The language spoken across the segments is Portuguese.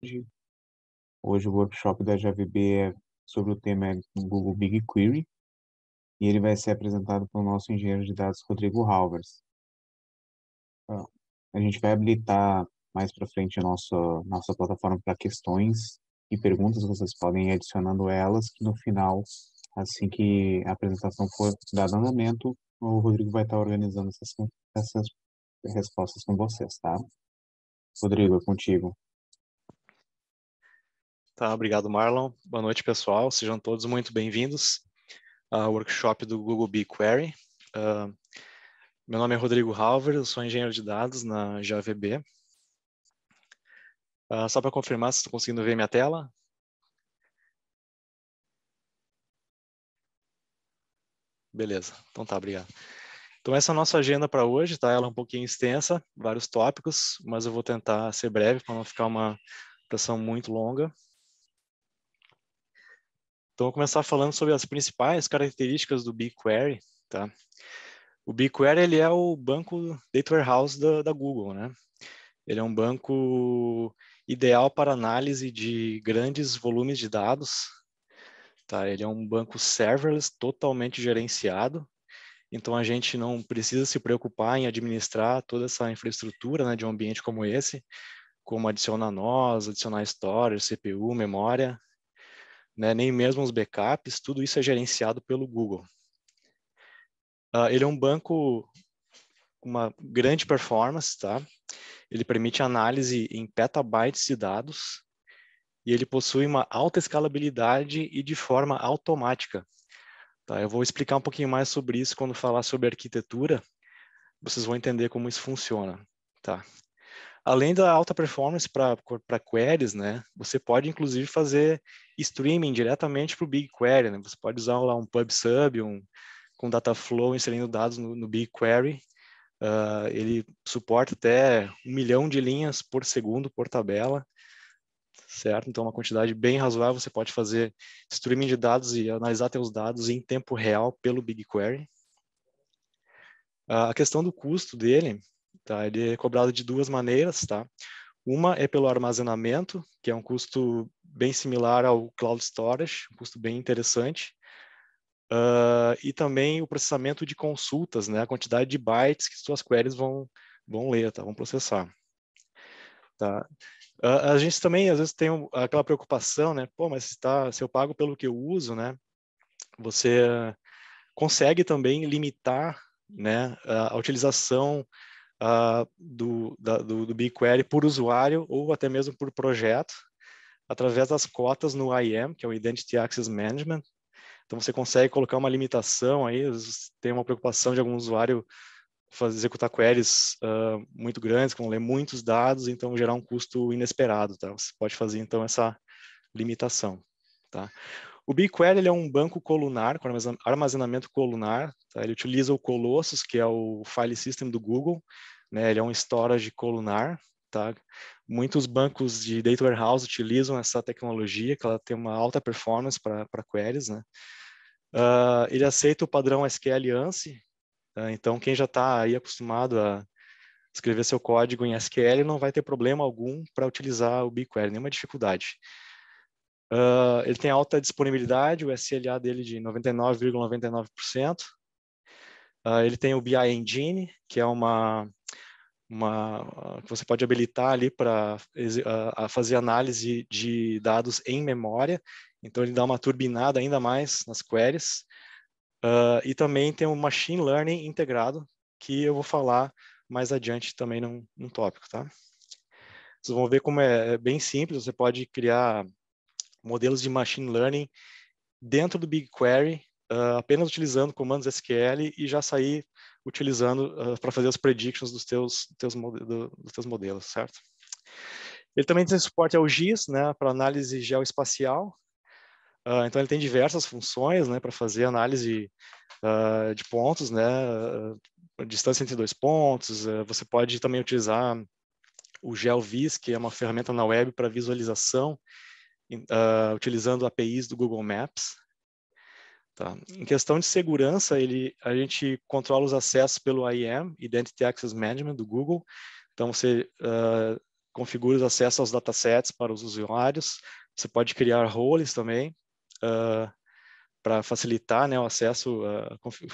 Hoje o workshop da JVB é sobre o tema Google BigQuery e ele vai ser apresentado pelo nosso engenheiro de dados Rodrigo Halvers. Ah, A gente vai habilitar mais para frente a nossa plataforma para questões e perguntas, vocês podem ir adicionando elas, que no final, assim que a apresentação for dada andamento, o Rodrigo vai estar organizando essas respostas com vocês, tá? Rodrigo, é contigo. Tá, obrigado, Marlon. Boa noite, pessoal. Sejam todos muito bem-vindos ao workshop do Google BigQuery. Meu nome é Rodrigo Halver, eu sou engenheiro de dados na JVB. Só para confirmar, vocês estão conseguindo ver minha tela? Beleza, então tá, obrigado. Então essa é a nossa agenda para hoje, tá? Ela é um pouquinho extensa, vários tópicos, mas eu vou tentar ser breve para não ficar uma sessão muito longa. Então vou começar falando sobre as principais características do BigQuery, tá? O BigQuery, ele é o banco Data Warehouse da Google, né? Ele é um banco ideal para análise de grandes volumes de dados, tá? Ele é um banco serverless totalmente gerenciado, então a gente não precisa se preocupar em administrar toda essa infraestrutura, né, de um ambiente como esse, como adicionar nós, adicionar storage, CPU, memória, né, nem mesmo os backups, tudo isso é gerenciado pelo Google. Ele é um banco com uma grande performance, tá? Ele permite análise em petabytes de dados e ele possui uma alta escalabilidade e de forma automática. Tá? Eu vou explicar um pouquinho mais sobre isso quando falar sobre arquitetura, vocês vão entender como isso funciona. Tá? Além da alta performance para queries, né, você pode inclusive fazer streaming diretamente para o BigQuery. Né? Você pode usar lá um PubSub, com Dataflow inserindo dados no BigQuery. Ele suporta até 1 milhão de linhas por segundo por tabela, certo? Então, uma quantidade bem razoável. Você pode fazer streaming de dados e analisar seus dados em tempo real pelo BigQuery. A questão do custo dele, tá? Ele é cobrado de duas maneiras, tá? Uma é pelo armazenamento, que é um custo bem similar ao Cloud Storage, um custo bem interessante. E também o processamento de consultas, né? A quantidade de bytes que suas queries vão ler, tá? Vão processar. Tá? A gente também, às vezes, tem aquela preocupação, né? Pô, mas se eu pago pelo que eu uso, né? Você consegue também limitar, né, a utilização do BigQuery por usuário ou até mesmo por projeto, através das cotas no IAM, que é o Identity Access Management. Então, você consegue colocar uma limitação aí, tem uma preocupação de algum usuário executar queries muito grandes, que vão ler muitos dados, então gerar um custo inesperado, tá? Você pode fazer, então, essa limitação, tá? O BigQuery, ele é um banco colunar, com armazenamento colunar, tá? Ele utiliza o Colossus, que é o file system do Google, né? Ele é um storage colunar, tá? Muitos bancos de data warehouse utilizam essa tecnologia, que ela tem uma alta performance para queries, né? Ele aceita o padrão SQL ANSI, tá? Então quem já está aí acostumado a escrever seu código em SQL não vai ter problema algum para utilizar o BigQuery, nenhuma dificuldade. Ele tem alta disponibilidade, o SLA dele de 99,99%. Ele tem o BI Engine, que é que você pode habilitar ali para fazer análise de dados em memória. Então, ele dá uma turbinada ainda mais nas queries. E também tem o Machine Learning integrado, que eu vou falar mais adiante também num tópico, tá? Vocês vão ver como é bem simples, você pode criar modelos de Machine Learning dentro do BigQuery, apenas utilizando comandos SQL e já sair utilizando para fazer as predictions dos teus modelos, certo? Ele também tem suporte ao GIS, né, para análise geoespacial. Então ele tem diversas funções, né, para fazer análise de pontos, né, distância entre dois pontos. Você pode também utilizar o GeoVis, que é uma ferramenta na web para visualização, utilizando APIs do Google Maps. Tá. Em questão de segurança, a gente controla os acessos pelo IAM, Identity Access Management, do Google. Então, você configura os acessos aos datasets para os usuários. Você pode criar roles também, para facilitar, né, o acesso,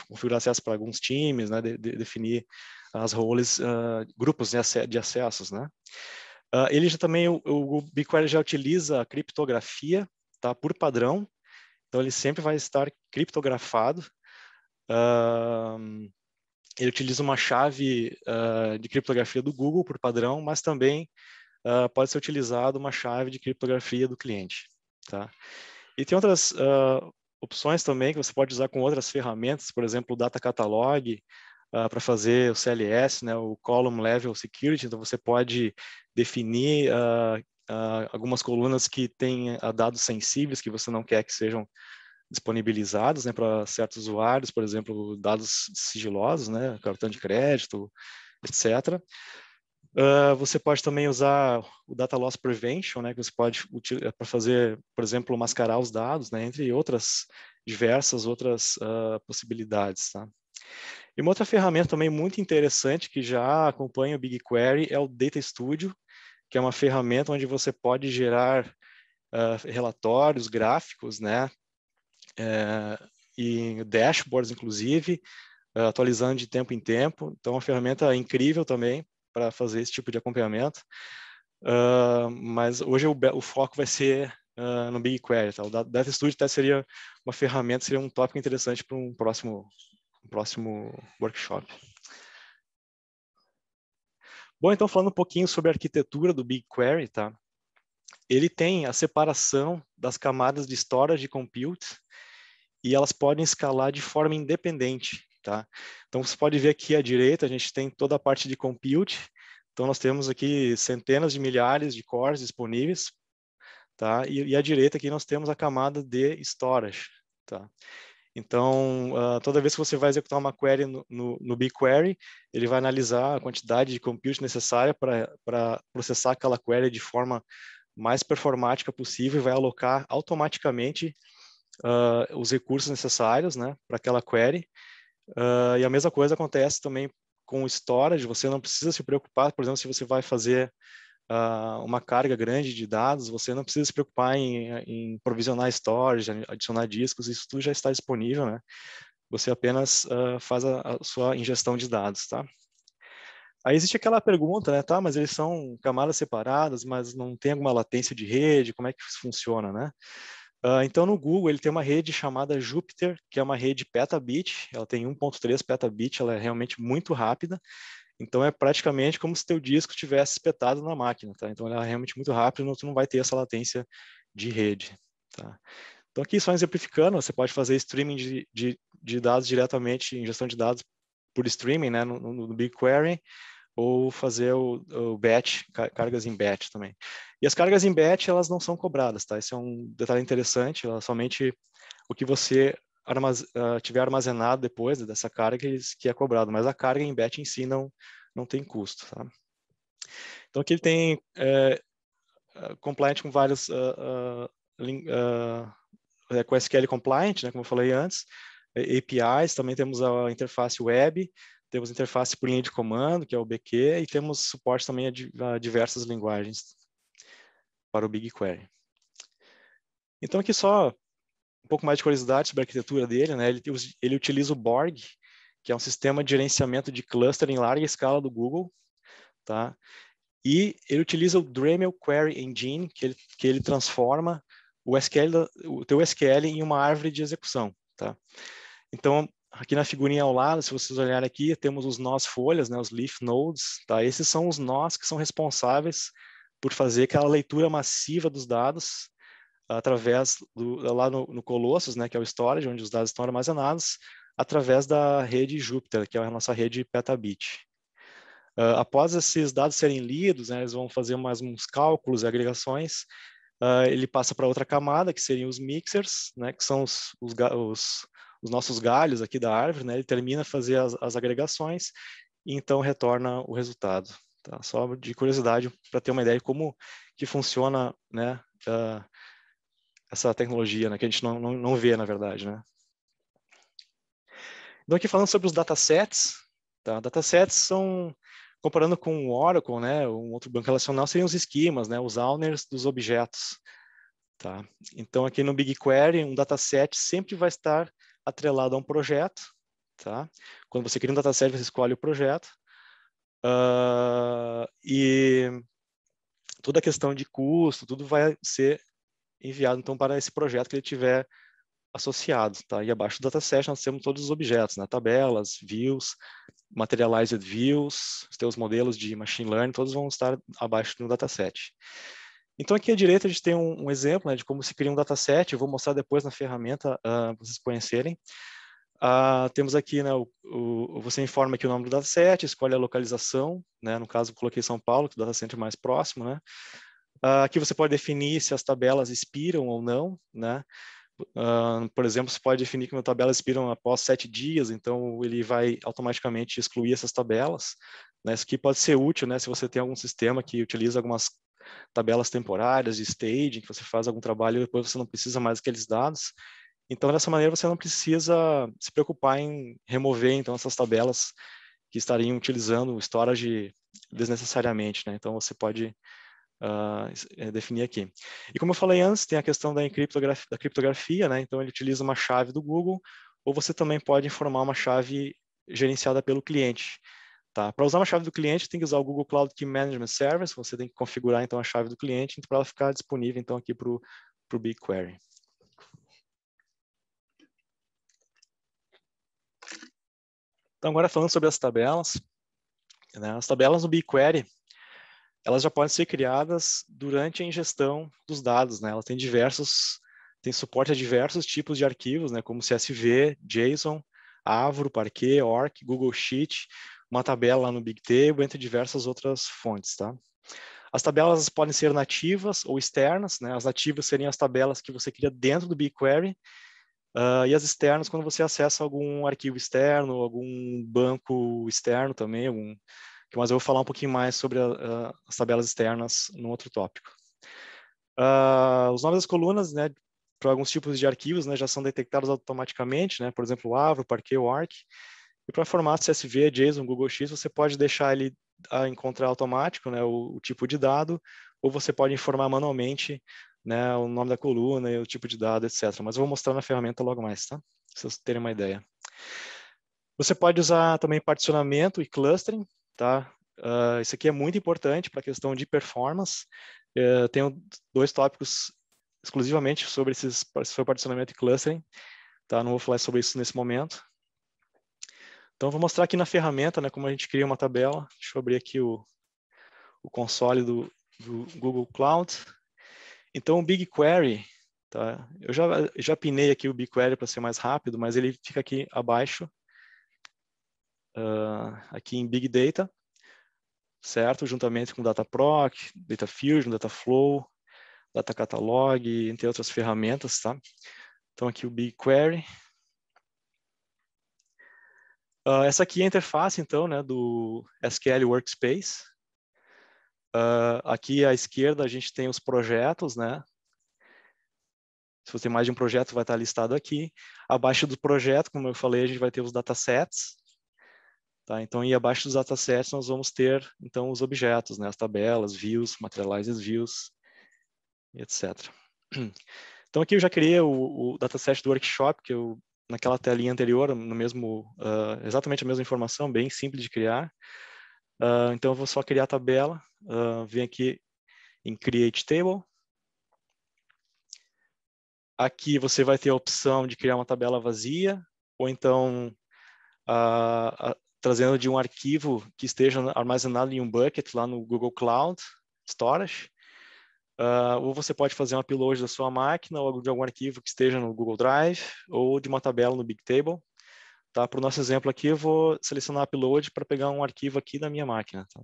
configurar acesso para alguns times, né, definir as roles, grupos de acessos, né. Ele já também, o BigQuery já utiliza a criptografia, tá, por padrão, então ele sempre vai estar criptografado. Ele utiliza uma chave de criptografia do Google por padrão, mas também pode ser utilizado uma chave de criptografia do cliente, tá? E tem outras opções também que você pode usar com outras ferramentas, por exemplo, o Data Catalog, para fazer o CLS, né, o Column Level Security. Então, você pode definir algumas colunas que têm dados sensíveis que você não quer que sejam disponibilizados, né, para certos usuários, por exemplo, dados sigilosos, né, cartão de crédito, etc. Você pode também usar o Data Loss Prevention, né, que você pode utilizar para fazer, por exemplo, mascarar os dados, né, entre outras diversas outras possibilidades, tá? E uma outra ferramenta também muito interessante que já acompanha o BigQuery é o Data Studio, que é uma ferramenta onde você pode gerar relatórios, gráficos, né, e dashboards, inclusive, atualizando de tempo em tempo. Então, é uma ferramenta incrível também para fazer esse tipo de acompanhamento. Mas hoje o foco vai ser no BigQuery. Tá? O Data Studio até seria uma ferramenta, seria um tópico interessante para um próximo workshop. Bom, então falando um pouquinho sobre a arquitetura do BigQuery, tá? Ele tem a separação das camadas de storage e compute e elas podem escalar de forma independente, tá? Então você pode ver aqui à direita, a gente tem toda a parte de compute. Então nós temos aqui centenas de milhares de cores disponíveis, tá? E à direita aqui nós temos a camada de storage, tá? Então, toda vez que você vai executar uma query no BigQuery, ele vai analisar a quantidade de compute necessária para processar aquela query de forma mais performática possível e vai alocar automaticamente os recursos necessários, né, para aquela query. E a mesma coisa acontece também com o storage. Você não precisa se preocupar, por exemplo, se você vai fazer uma carga grande de dados, você não precisa se preocupar em provisionar storage, adicionar discos, isso tudo já está disponível, né? Você apenas faz a sua ingestão de dados, tá? Aí existe aquela pergunta, né, tá, mas eles são camadas separadas, mas não tem alguma latência de rede, como é que isso funciona, né? Então, no Google, ele tem uma rede chamada Jupyter, que é uma rede petabit, ela tem 1.3 petabit, ela é realmente muito rápida, então é praticamente como se teu disco tivesse espetado na máquina, tá? Então ela é realmente muito rápida, tu não vai ter essa latência de rede, tá? Então aqui só exemplificando, você pode fazer streaming de dados diretamente, ingestão de dados por streaming, né, no BigQuery, ou fazer o batch, cargas em batch também. E as cargas em batch, elas não são cobradas, tá? Esse é um detalhe interessante, ela somente o que você tiver armazenado depois dessa carga que é cobrado, mas a carga em batch em si não tem custo, tá? Então aqui ele tem compliant com vários com SQL compliant, né, como eu falei antes, APIs, também temos a interface web, temos interface por linha de comando, que é o BQ, e temos suporte também a diversas linguagens para o BigQuery. Então aqui só um pouco mais de curiosidade sobre a arquitetura dele, né? Ele utiliza o Borg, que é um sistema de gerenciamento de cluster em larga escala do Google, tá? E ele utiliza o Dremel Query Engine, que ele transforma o teu SQL em uma árvore de execução, tá? Então, aqui na figurinha ao lado, se vocês olharem aqui, temos os nós folhas, né, os leaf nodes, tá? Esses são os nós que são responsáveis por fazer aquela leitura massiva dos dados através lá no Colossus, né, que é o storage, onde os dados estão armazenados, através da rede Jupyter, que é a nossa rede petabit. Após esses dados serem lidos, né, eles vão fazer mais uns cálculos e agregações, ele passa para outra camada, que seriam os mixers, né, que são os nossos galhos aqui da árvore, né, ele termina a fazer as agregações e então retorna o resultado. Tá? Só de curiosidade, para ter uma ideia de como que funciona, né, essa tecnologia, né, que a gente não vê, na verdade, né. Então, aqui falando sobre os datasets, tá? Datasets são Comparando com o Oracle, né, um outro banco relacional, seriam os esquemas, né, os owners dos objetos. Tá? Então, aqui no BigQuery, um dataset sempre vai estar atrelado a um projeto. Tá? Quando você cria um dataset, você escolhe o projeto. E toda a questão de custo, tudo vai ser enviado então para esse projeto que ele tiver associado. Tá? E abaixo do dataset nós temos todos os objetos, né? Tabelas, views, materialized views, os teus modelos de machine learning, todos vão estar abaixo do dataset. Então, aqui à direita a gente tem um exemplo, né, de como se cria um dataset. Eu vou mostrar depois na ferramenta para vocês conhecerem. Temos aqui, né, você informa aqui o nome do dataset, escolhe a localização, né, no caso eu coloquei São Paulo, que é o dataset mais próximo. Né. Aqui você pode definir se as tabelas expiram ou não. Né. Por exemplo, você pode definir que uma tabela expiram após 7 dias, então ele vai automaticamente excluir essas tabelas. Né. Isso aqui pode ser útil, né, se você tem algum sistema que utiliza algumas tabelas temporárias de staging, que você faz algum trabalho e depois você não precisa mais daqueles dados. Então, dessa maneira, você não precisa se preocupar em remover então essas tabelas que estariam utilizando o storage desnecessariamente. Né? Então, você pode definir aqui. E como eu falei antes, tem a questão da criptografia, né? Então ele utiliza uma chave do Google, ou você também pode informar uma chave gerenciada pelo cliente. Tá? Para usar uma chave do cliente, tem que usar o Google Cloud Key Management Service, você tem que configurar então a chave do cliente para ela ficar disponível então aqui para o BigQuery. Então agora falando sobre as tabelas, né? As tabelas no BigQuery, elas já podem ser criadas durante a ingestão dos dados, né? Elas têm suporte a diversos tipos de arquivos, né? Como CSV, JSON, Avro, Parquet, Orc, Google Sheet, uma tabela lá no Bigtable, entre diversas outras fontes, tá? As tabelas podem ser nativas ou externas, né? As nativas seriam as tabelas que você cria dentro do BigQuery, e as externas quando você acessa algum arquivo externo, algum banco externo também, mas eu vou falar um pouquinho mais sobre as tabelas externas no outro tópico. Os nomes das colunas, né, para alguns tipos de arquivos, né, já são detectados automaticamente, né, por exemplo, o Avro, Parquet, o Arc. E para formato CSV, JSON, Google Sheets, você pode deixar ele encontrar automático, né, o tipo de dado, ou você pode informar manualmente, né, o nome da coluna e o tipo de dado, etc. Mas eu vou mostrar na ferramenta logo mais, tá? Para vocês terem uma ideia. Você pode usar também particionamento e clustering, tá? Isso aqui é muito importante para a questão de performance. Tenho 2 tópicos exclusivamente sobre particionamento e clustering, tá? Não vou falar sobre isso nesse momento. Então, vou mostrar aqui na ferramenta, né, como a gente cria uma tabela. Deixa eu abrir aqui o console do Google Cloud. Então, o BigQuery, tá? Eu já pinei aqui o BigQuery para ser mais rápido, mas ele fica aqui abaixo, aqui em Big Data, certo? Juntamente com Dataproc, Data Fusion, Dataflow, Data Catalog, entre outras ferramentas, tá? Então, aqui o BigQuery. Essa aqui é a interface, então, né, do SQL Workspace. Aqui à esquerda a gente tem os projetos, né? Se você tem mais de um projeto, vai estar listado aqui. Abaixo do projeto, como eu falei, a gente vai ter os datasets. Tá? Então, e abaixo dos datasets nós vamos ter, então, os objetos, né? As tabelas, views, materialized views, etc. Então, aqui eu já criei o dataset do workshop, que eu, naquela telinha anterior, no mesmo, exatamente a mesma informação, bem simples de criar. Então, eu vou só criar a tabela, vem aqui em Create Table. Aqui você vai ter a opção de criar uma tabela vazia, ou então trazendo de um arquivo que esteja armazenado em um bucket lá no Google Cloud Storage. Ou você pode fazer um upload da sua máquina, ou de algum arquivo que esteja no Google Drive, ou de uma tabela no Bigtable. Tá? Para o nosso exemplo aqui, eu vou selecionar upload para pegar um arquivo aqui da minha máquina. Tá?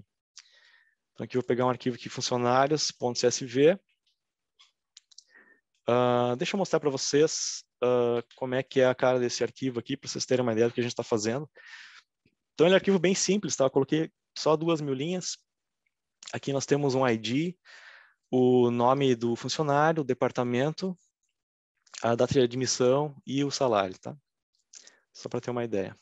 Então aqui eu vou pegar um arquivo aqui, funcionários.csv. Deixa eu mostrar para vocês como é que é a cara desse arquivo aqui, para vocês terem uma ideia do que a gente está fazendo. Então, ele é um arquivo bem simples, tá? Eu coloquei só 2.000 linhas. Aqui nós temos um ID, o nome do funcionário, o departamento, a data de admissão e o salário, tá? Só para ter uma ideia.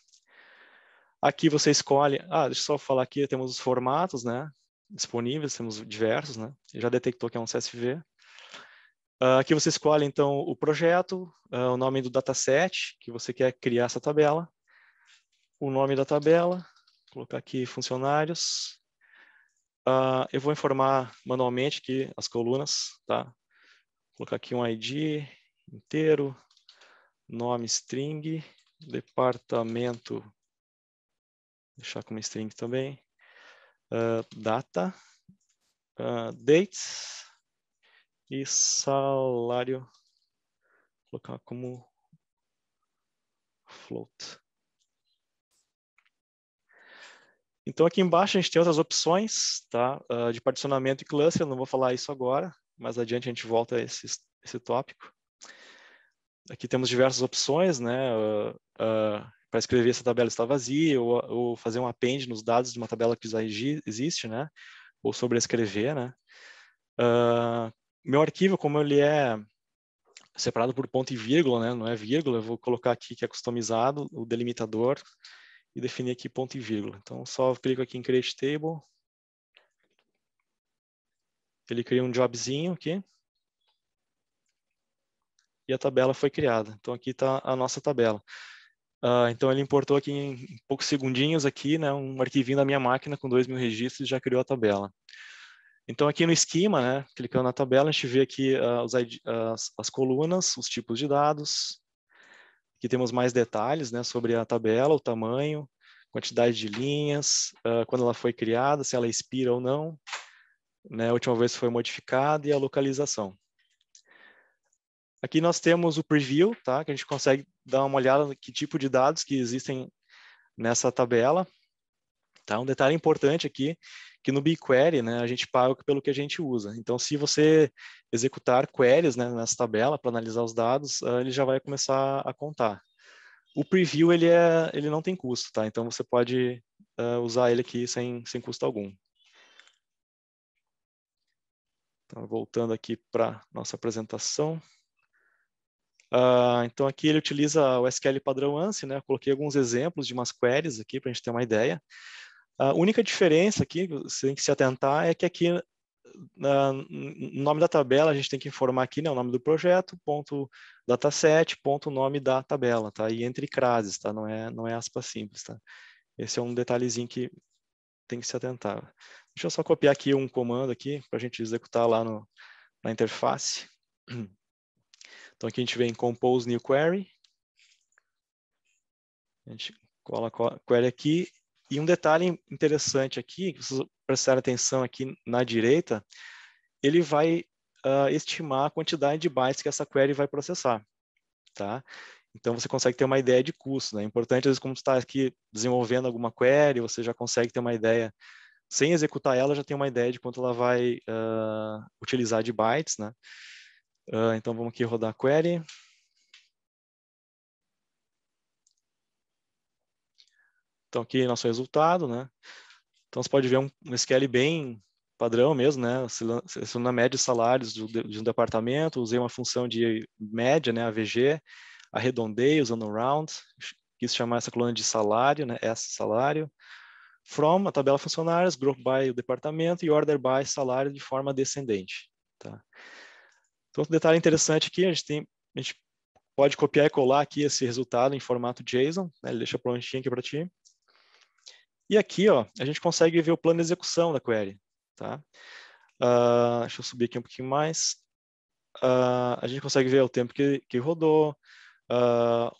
Aqui você escolhe, deixa eu só falar aqui, temos os formatos, né, disponíveis, temos diversos, né, já detectou que é um CSV. Aqui você escolhe, então, o projeto, o nome do dataset que você quer criar essa tabela, o nome da tabela, vou colocar aqui funcionários. Eu vou informar manualmente aqui as colunas, tá? Vou colocar aqui um ID inteiro, nome string, departamento, deixar como string também, data, dates e salário, vou colocar como float. Então aqui embaixo a gente tem outras opções, tá? De particionamento e cluster, eu não vou falar isso agora, mas adiante a gente volta a esse tópico. Aqui temos diversas opções, né? Para escrever se a tabela está vazia, ou fazer um append nos dados de uma tabela que já existe, né? Ou sobrescrever, né? Meu arquivo, como ele é separado por ponto e vírgula, né? Não é vírgula, eu vou colocar aqui que é customizado, o delimitador, e definir aqui ponto e vírgula. Então, só clico aqui em Create Table. Ele cria um jobzinho aqui. E a tabela foi criada. Então, aqui está a nossa tabela. Então, ele importou aqui em poucos segundinhos aqui, né, um arquivinho da minha máquina com 2.000 registros e já criou a tabela. Então, aqui no esquema, né, clicando na tabela, a gente vê aqui as colunas, os tipos de dados. Aqui temos mais detalhes, né, sobre a tabela, o tamanho, quantidade de linhas, quando ela foi criada, se ela expira ou não, né, a última vez que foi modificada e a localização. Aqui nós temos o preview, tá, que a gente consegue dar uma olhada no que tipo de dados que existem nessa tabela. Tá? Um detalhe importante aqui, que no BigQuery, né, a gente paga pelo que a gente usa. Então, se você executar queries, né, nessa tabela para analisar os dados, ele já vai começar a contar. O preview, ele não tem custo, tá? Então, você pode usar ele aqui sem custo algum. Então, voltando aqui para nossa apresentação. Então, aqui ele utiliza o SQL padrão ANSI, né? Eu coloquei alguns exemplos de umas queries aqui para a gente ter uma ideia. A única diferença aqui, você tem que se atentar, é que aqui no nome da tabela a gente tem que informar aqui, né, o nome do projeto, ponto dataset, ponto nome da tabela, tá? E entre crases, tá? Não é aspa simples, tá? Esse é um detalhezinho que tem que se atentar. Deixa eu só copiar aqui um comando aqui para a gente executar lá na interface. Então aqui a gente vem compose new query. A gente cola a query aqui. E um detalhe interessante aqui, que vocês prestarem atenção aqui na direita, ele vai estimar a quantidade de bytes que essa query vai processar. Tá? Então você consegue ter uma ideia de custo. Né? É importante, às vezes, como você está aqui desenvolvendo alguma query, você já consegue ter uma ideia, sem executar ela, já tem uma ideia de quanto ela vai utilizar de bytes. Né? Então vamos aqui rodar a query. Então aqui nosso resultado, né? Então você pode ver um SQL bem padrão mesmo, né? Selecionando a média de salários de um departamento, usei uma função de média, né? AVG, arredondei usando round, quis chamar essa coluna de salário, né? S salário. From, a tabela funcionários, group by o departamento e order by salário de forma descendente. Tá? Então, outro detalhe interessante aqui, a gente pode copiar e colar aqui esse resultado em formato JSON, né? Ele deixa prontinho aqui para ti. E aqui, ó, a gente consegue ver o plano de execução da query. Tá? Deixa eu subir aqui um pouquinho mais. A gente consegue ver o tempo que rodou,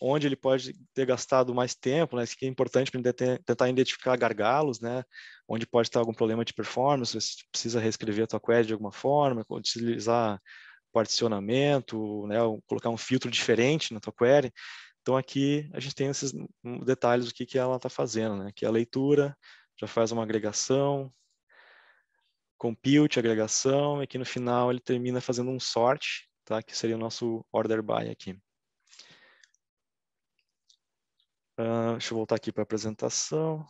onde ele pode ter gastado mais tempo, né? Isso que é importante para tentar identificar gargalos, né? Onde pode estar algum problema de performance, se precisa reescrever a tua query de alguma forma, utilizar particionamento, né? Ou colocar um filtro diferente na tua query. Então aqui a gente tem esses detalhes do que ela está fazendo, né? Que a leitura já faz uma agregação, compute, agregação, e aqui no final ele termina fazendo um sort, tá? Que seria o nosso order by aqui. Deixa eu voltar aqui para a apresentação.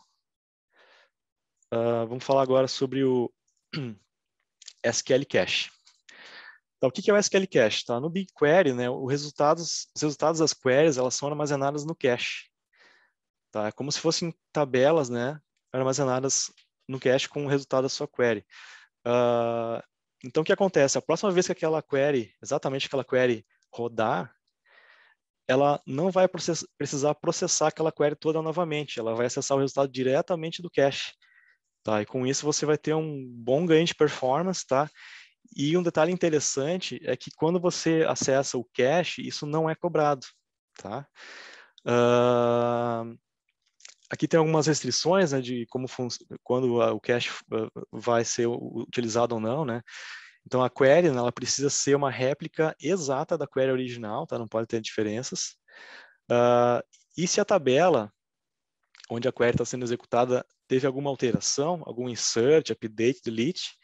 Vamos falar agora sobre o SQL Cache. Então, o que é o SQL Cache? Tá? No BigQuery, né, os resultados das queries elas são armazenadas no cache. tá? É como se fossem tabelas, né, armazenadas no cache com o resultado da sua query. Então, o que acontece? A próxima vez que aquela query, exatamente aquela query rodar, ela não vai precisar processar aquela query toda novamente, ela vai acessar o resultado diretamente do cache, tá? E com isso você vai ter um bom ganho de performance, tá? E um detalhe interessante é que quando você acessa o cache, isso não é cobrado, tá? Aqui tem algumas restrições, né, de como quando o cache vai ser utilizado ou não, né? Então a query, né, ela precisa ser uma réplica exata da query original, tá? Não pode ter diferenças. E se a tabela onde a query está sendo executada teve alguma alteração, algum insert, update, delete,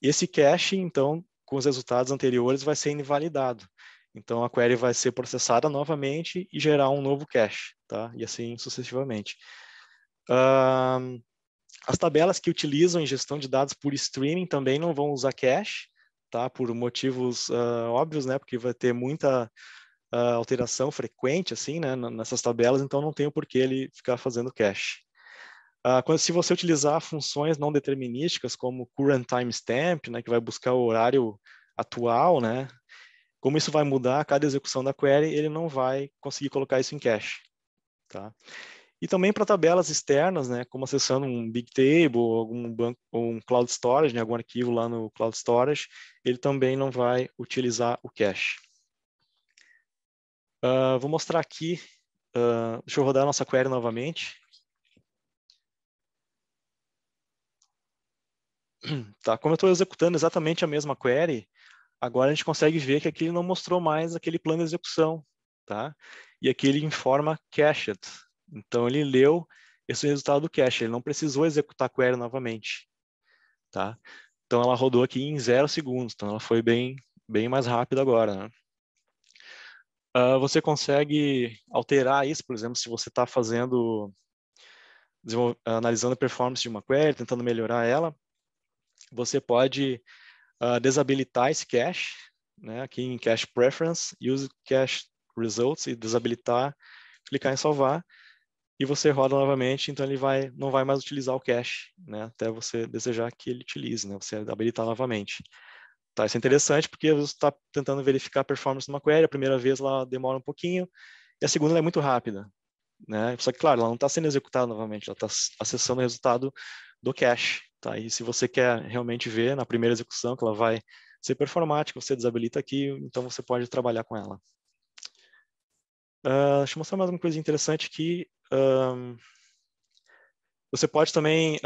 esse cache, então, com os resultados anteriores, vai ser invalidado. Então, a query vai ser processada novamente e gerar um novo cache, tá? E assim sucessivamente. As tabelas que utilizam ingestão de dados por streaming também não vão usar cache, tá? Por motivos óbvios, né? Porque vai ter muita alteração frequente, assim, né? Nessas tabelas, então não tem o porquê ele ficar fazendo cache. Se você utilizar funções não determinísticas, como current timestamp, né? Que vai buscar o horário atual, né? Como isso vai mudar a cada execução da query, ele não vai conseguir colocar isso em cache, tá? E também para tabelas externas, né, como acessando um Bigtable, ou algum banco, ou um Cloud Storage, né, algum arquivo lá no Cloud Storage, ele também não vai utilizar o cache. Vou mostrar aqui, deixa eu rodar a nossa query novamente. Tá, como eu estou executando exatamente a mesma query, agora a gente consegue ver que aqui ele não mostrou mais aquele plano de execução, tá? E aqui ele informa cached. Então ele leu esse resultado do cache, ele não precisou executar a query novamente, tá? Então ela rodou aqui em 0 segundos, então ela foi bem mais rápida agora, né? Você consegue alterar isso, por exemplo, se você está analisando a performance de uma query, tentando melhorar ela, você pode desabilitar esse cache, né? Aqui em Cache Preference, Use Cache Results e desabilitar, clicar em salvar, e você roda novamente, então ele não vai mais utilizar o cache, né? Até você desejar que ele utilize, né? Você habilitar novamente. Tá, isso é interessante porque você está tentando verificar a performance de uma query, a primeira vez ela demora um pouquinho, e a segunda ela é muito rápida, né? Só que, claro, ela não está sendo executada novamente, ela está acessando o resultado do cache, tá? E se você quer realmente ver na primeira execução que ela vai ser performática, você desabilita aqui, então você pode trabalhar com ela. Deixa eu mostrar mais uma coisa interessante aqui. Você pode também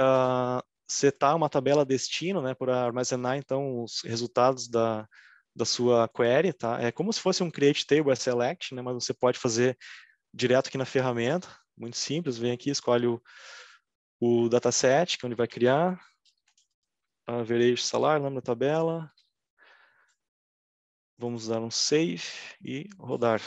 setar uma tabela destino, né, para armazenar então os resultados da sua query, tá? É como se fosse um create table select, né, mas você pode fazer direto aqui na ferramenta, muito simples. Vem aqui, escolhe o dataset que é onde vai criar, average salário, nome da tabela. Vamos dar um save e rodar.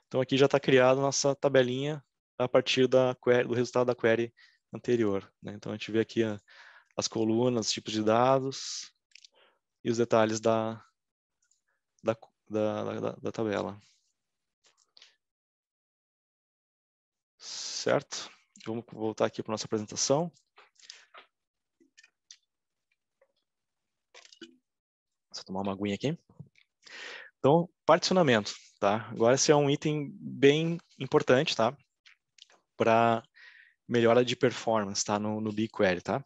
Então aqui já está criada a nossa tabelinha a partir do resultado da query anterior, né? Então a gente vê aqui as colunas, tipos de dados e os detalhes da tabela. Certo? Vamos voltar aqui para a nossa apresentação. Só tomar uma aguinha aqui. Então, particionamento, tá? Agora esse é um item bem importante, tá? Para melhora de performance, tá? No BigQuery, tá?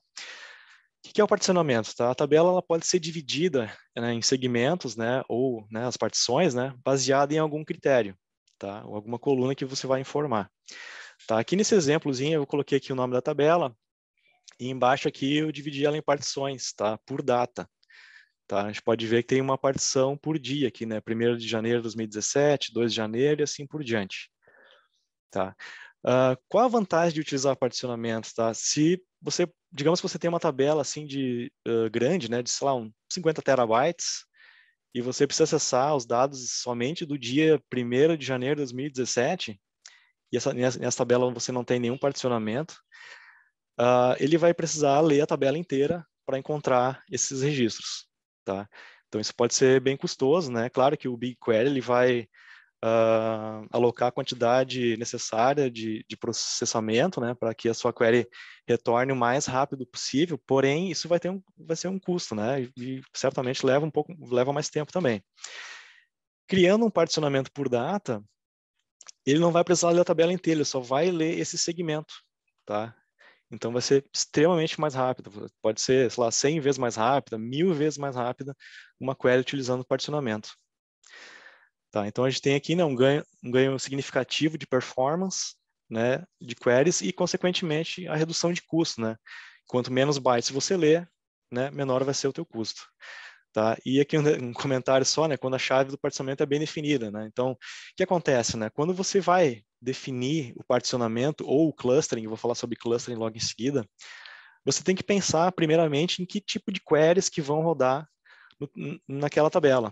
O que é o particionamento? Tá? A tabela ela pode ser dividida, né, em segmentos, né, ou, né, as partições, né, baseada em algum critério, tá? Ou alguma coluna que você vai informar. Tá? Aqui nesse exemplozinho eu coloquei aqui o nome da tabela e embaixo aqui eu dividi ela em partições, tá? Por data. Tá? A gente pode ver que tem uma partição por dia aqui, né? 1º de janeiro de 2017, 2 de janeiro e assim por diante. Tá? Qual a vantagem de utilizar particionamento? Tá? Se você, digamos que você tem uma tabela assim de grande, né, de sei lá, 50 terabytes, e você precisa acessar os dados somente do dia 1º de janeiro de 2017, e nessa tabela você não tem nenhum particionamento, ele vai precisar ler a tabela inteira para encontrar esses registros. Tá? Então isso pode ser bem custoso, né? Claro que o BigQuery ele vai alocar a quantidade necessária de processamento, né, para que a sua query retorne o mais rápido possível, porém, isso vai ser um custo, né, e certamente leva mais tempo também. Criando um particionamento por data, ele não vai precisar ler a tabela inteira, ele só vai ler esse segmento, tá? Então vai ser extremamente mais rápido, pode ser, sei lá, 100 vezes mais rápida, 1000 vezes mais rápida uma query utilizando o particionamento. Tá, então a gente tem aqui, né, um ganho significativo de performance, né, de queries e, consequentemente, a redução de custo, né? Quanto menos bytes você lê, né, menor vai ser o teu custo. Tá? E aqui um comentário só, né, quando a chave do particionamento é bem definida, né? Então, o que acontece, né? Quando você vai definir o particionamento ou o clustering, eu vou falar sobre clustering logo em seguida, você tem que pensar primeiramente em que tipo de queries que vão rodar naquela tabela,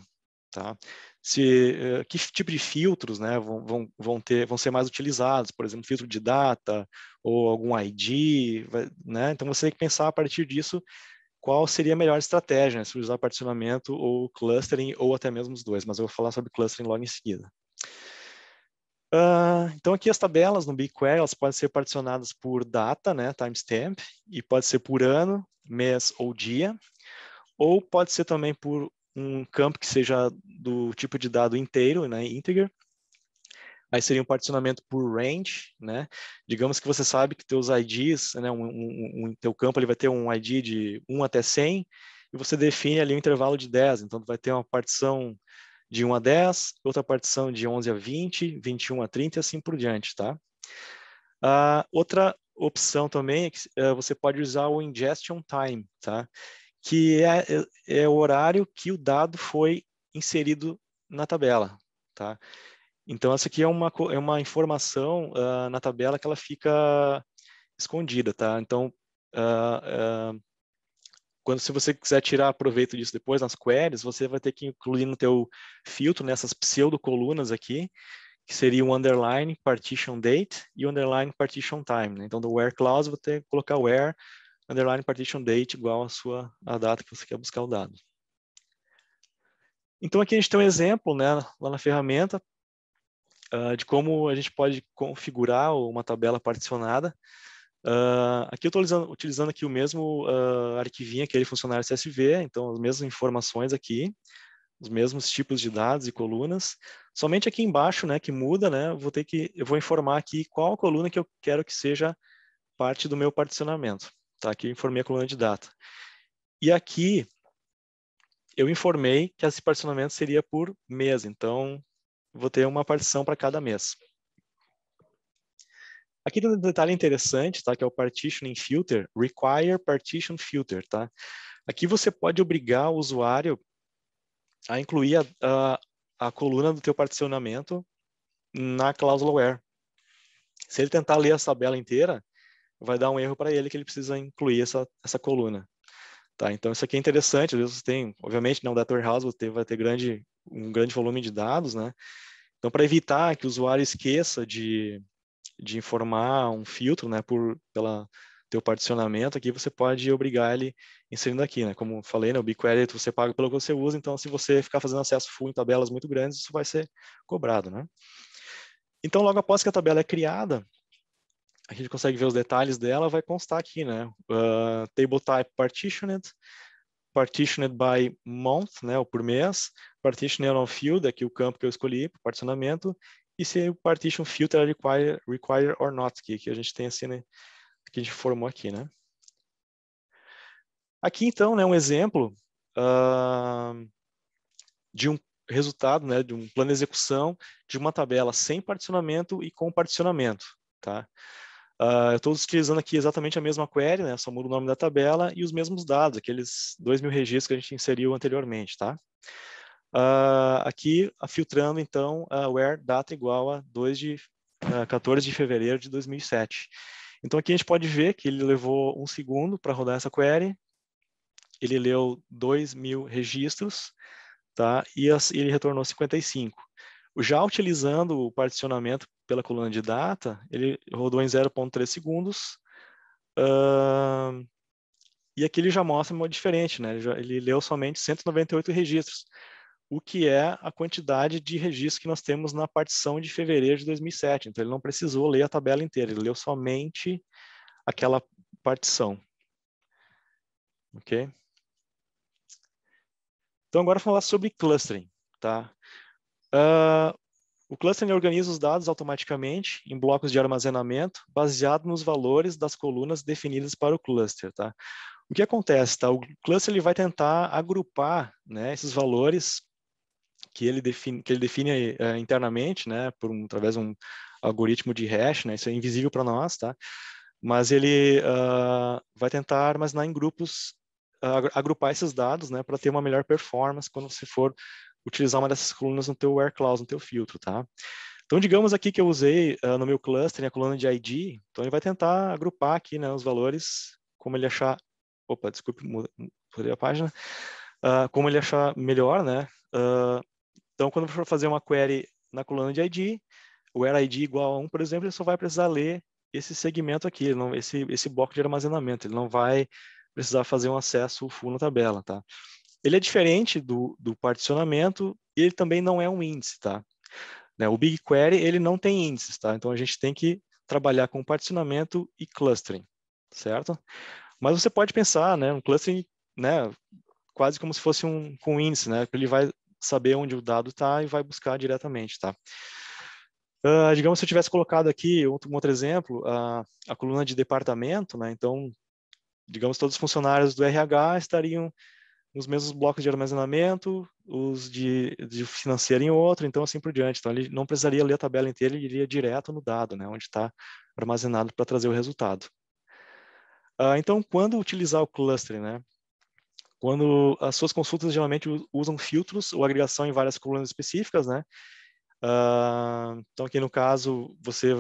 tá? Que tipo de filtros, né, vão ser mais utilizados, por exemplo, filtro de data ou algum ID, né? Então você tem que pensar a partir disso qual seria a melhor estratégia, né, se usar particionamento ou clustering ou até mesmo os dois, mas eu vou falar sobre clustering logo em seguida. Então aqui as tabelas no BigQuery, elas podem ser particionadas por data, né, timestamp, e pode ser por ano, mês ou dia, ou pode ser também por um campo que seja do tipo de dado inteiro, né, integer. Aí seria um particionamento por range, né? Digamos que você sabe que teus IDs, né, teu campo ele vai ter um ID de 1 até 100, e você define ali um intervalo de 10. Então, vai ter uma partição de 1 a 10, outra partição de 11 a 20, 21 a 30 e assim por diante, tá? Outra opção também é que você pode usar o ingestion time, tá? Que é o horário que o dado foi inserido na tabela, tá? Então, essa aqui é uma informação na tabela que ela fica escondida, tá? Então, se você quiser tirar proveito disso depois nas queries, você vai ter que incluir no teu filtro nessas pseudo-colunas aqui, que seria o underline partition date e o underline partition time, né? Então, do where clause, você tem que colocar where underline partition date igual a data que você quer buscar o dado. Então, aqui a gente tem um exemplo, né, lá na ferramenta, de como a gente pode configurar uma tabela particionada. Aqui eu estou utilizando aqui o mesmo arquivinho, aquele funcionário CSV, então as mesmas informações aqui, os mesmos tipos de dados e colunas. Somente aqui embaixo, né, que muda, né, eu vou informar aqui qual coluna que eu quero que seja parte do meu particionamento. Tá? Aqui eu informei a coluna de data. E aqui eu informei que esse particionamento seria por mês, então vou ter uma partição para cada mês. Aqui tem um detalhe interessante, tá? Que é o partitioning filter, require partition filter, tá? Aqui você pode obrigar o usuário a incluir a coluna do teu particionamento na cláusula where. Se ele tentar ler a tabela inteira, vai dar um erro para ele que ele precisa incluir essa coluna. Tá? Então isso aqui é interessante, às vezes você tem, obviamente, no Data Warehouse vai ter um grande volume de dados, né? Então para evitar que o usuário esqueça de informar um filtro, né, pela teu particionamento, aqui você pode obrigar ele inserindo aqui, né, como falei, né, o BigQuery você paga pelo que você usa, então se você ficar fazendo acesso full em tabelas muito grandes, isso vai ser cobrado, né. Então, logo após que a tabela é criada, a gente consegue ver os detalhes dela, vai constar aqui, né, table type partitioned by month, né, ou por mês, partitioned on field, aqui o campo que eu escolhi para particionamento, e se o partition filter é require or not, que a gente tem assim, né, que a gente formou aqui, né. Aqui, então, né, um exemplo de um resultado, né, de um plano de execução de uma tabela sem particionamento e com particionamento, tá? Eu estou utilizando aqui exatamente a mesma query, né, só muda o nome da tabela e os mesmos dados, aqueles 2.000 registros que a gente inseriu anteriormente, tá? Aqui, filtrando, então, where data igual a 14 de fevereiro de 2007. Então, aqui a gente pode ver que ele levou 1 segundo para rodar essa query, ele leu 2.000 registros, tá? E ele retornou 55. Já utilizando o particionamento pela coluna de data, ele rodou em 0,3 segundos, e aqui ele já mostra uma diferente, né? Ele leu somente 198 registros. o que é a quantidade de registros que nós temos na partição de fevereiro de 2007. Então, ele não precisou ler a tabela inteira, ele leu somente aquela partição. Ok? Então, agora falar sobre clustering. Tá? O clustering organiza os dados automaticamente em blocos de armazenamento baseado nos valores das colunas definidas para o cluster. Tá? O que acontece? Tá? O cluster ele vai tentar agrupar, né, esses valores que ele define internamente, né, através de um algoritmo de hash, né, isso é invisível para nós, tá? Mas ele vai tentar armazenar em grupos, agrupar esses dados, né, para ter uma melhor performance quando você for utilizar uma dessas colunas no teu where clause, no teu filtro, tá? Então, digamos aqui que eu usei no meu cluster a coluna de ID, então ele vai tentar agrupar aqui, né, os valores, como ele achar... Opa, desculpe, mudei a página. Como ele achar melhor, né? Então, quando for fazer uma query na coluna de ID, o where ID igual a 1, por exemplo, ele só vai precisar ler esse segmento aqui, esse bloco de armazenamento. Ele não vai precisar fazer um acesso full na tabela, tá? Ele é diferente do particionamento e ele também não é um índice, tá? Né? O BigQuery, ele não tem índices, tá? Então, a gente tem que trabalhar com particionamento e clustering, certo? Mas você pode pensar, né, um clustering, né, quase como se fosse com um índice, né? Ele vai saber onde o dado está e vai buscar diretamente, tá? Digamos se eu tivesse colocado aqui um outro exemplo, a coluna de departamento, né? Então, digamos todos os funcionários do RH estariam nos mesmos blocos de armazenamento, os de financeiro em outro, então assim por diante. Então, ele não precisaria ler a tabela inteira, ele iria direto no dado, né? Onde está armazenado para trazer o resultado. Então, quando utilizar o clustering, né? Quando as suas consultas geralmente usam filtros ou agregação em várias colunas específicas, né? Então, aqui no caso, você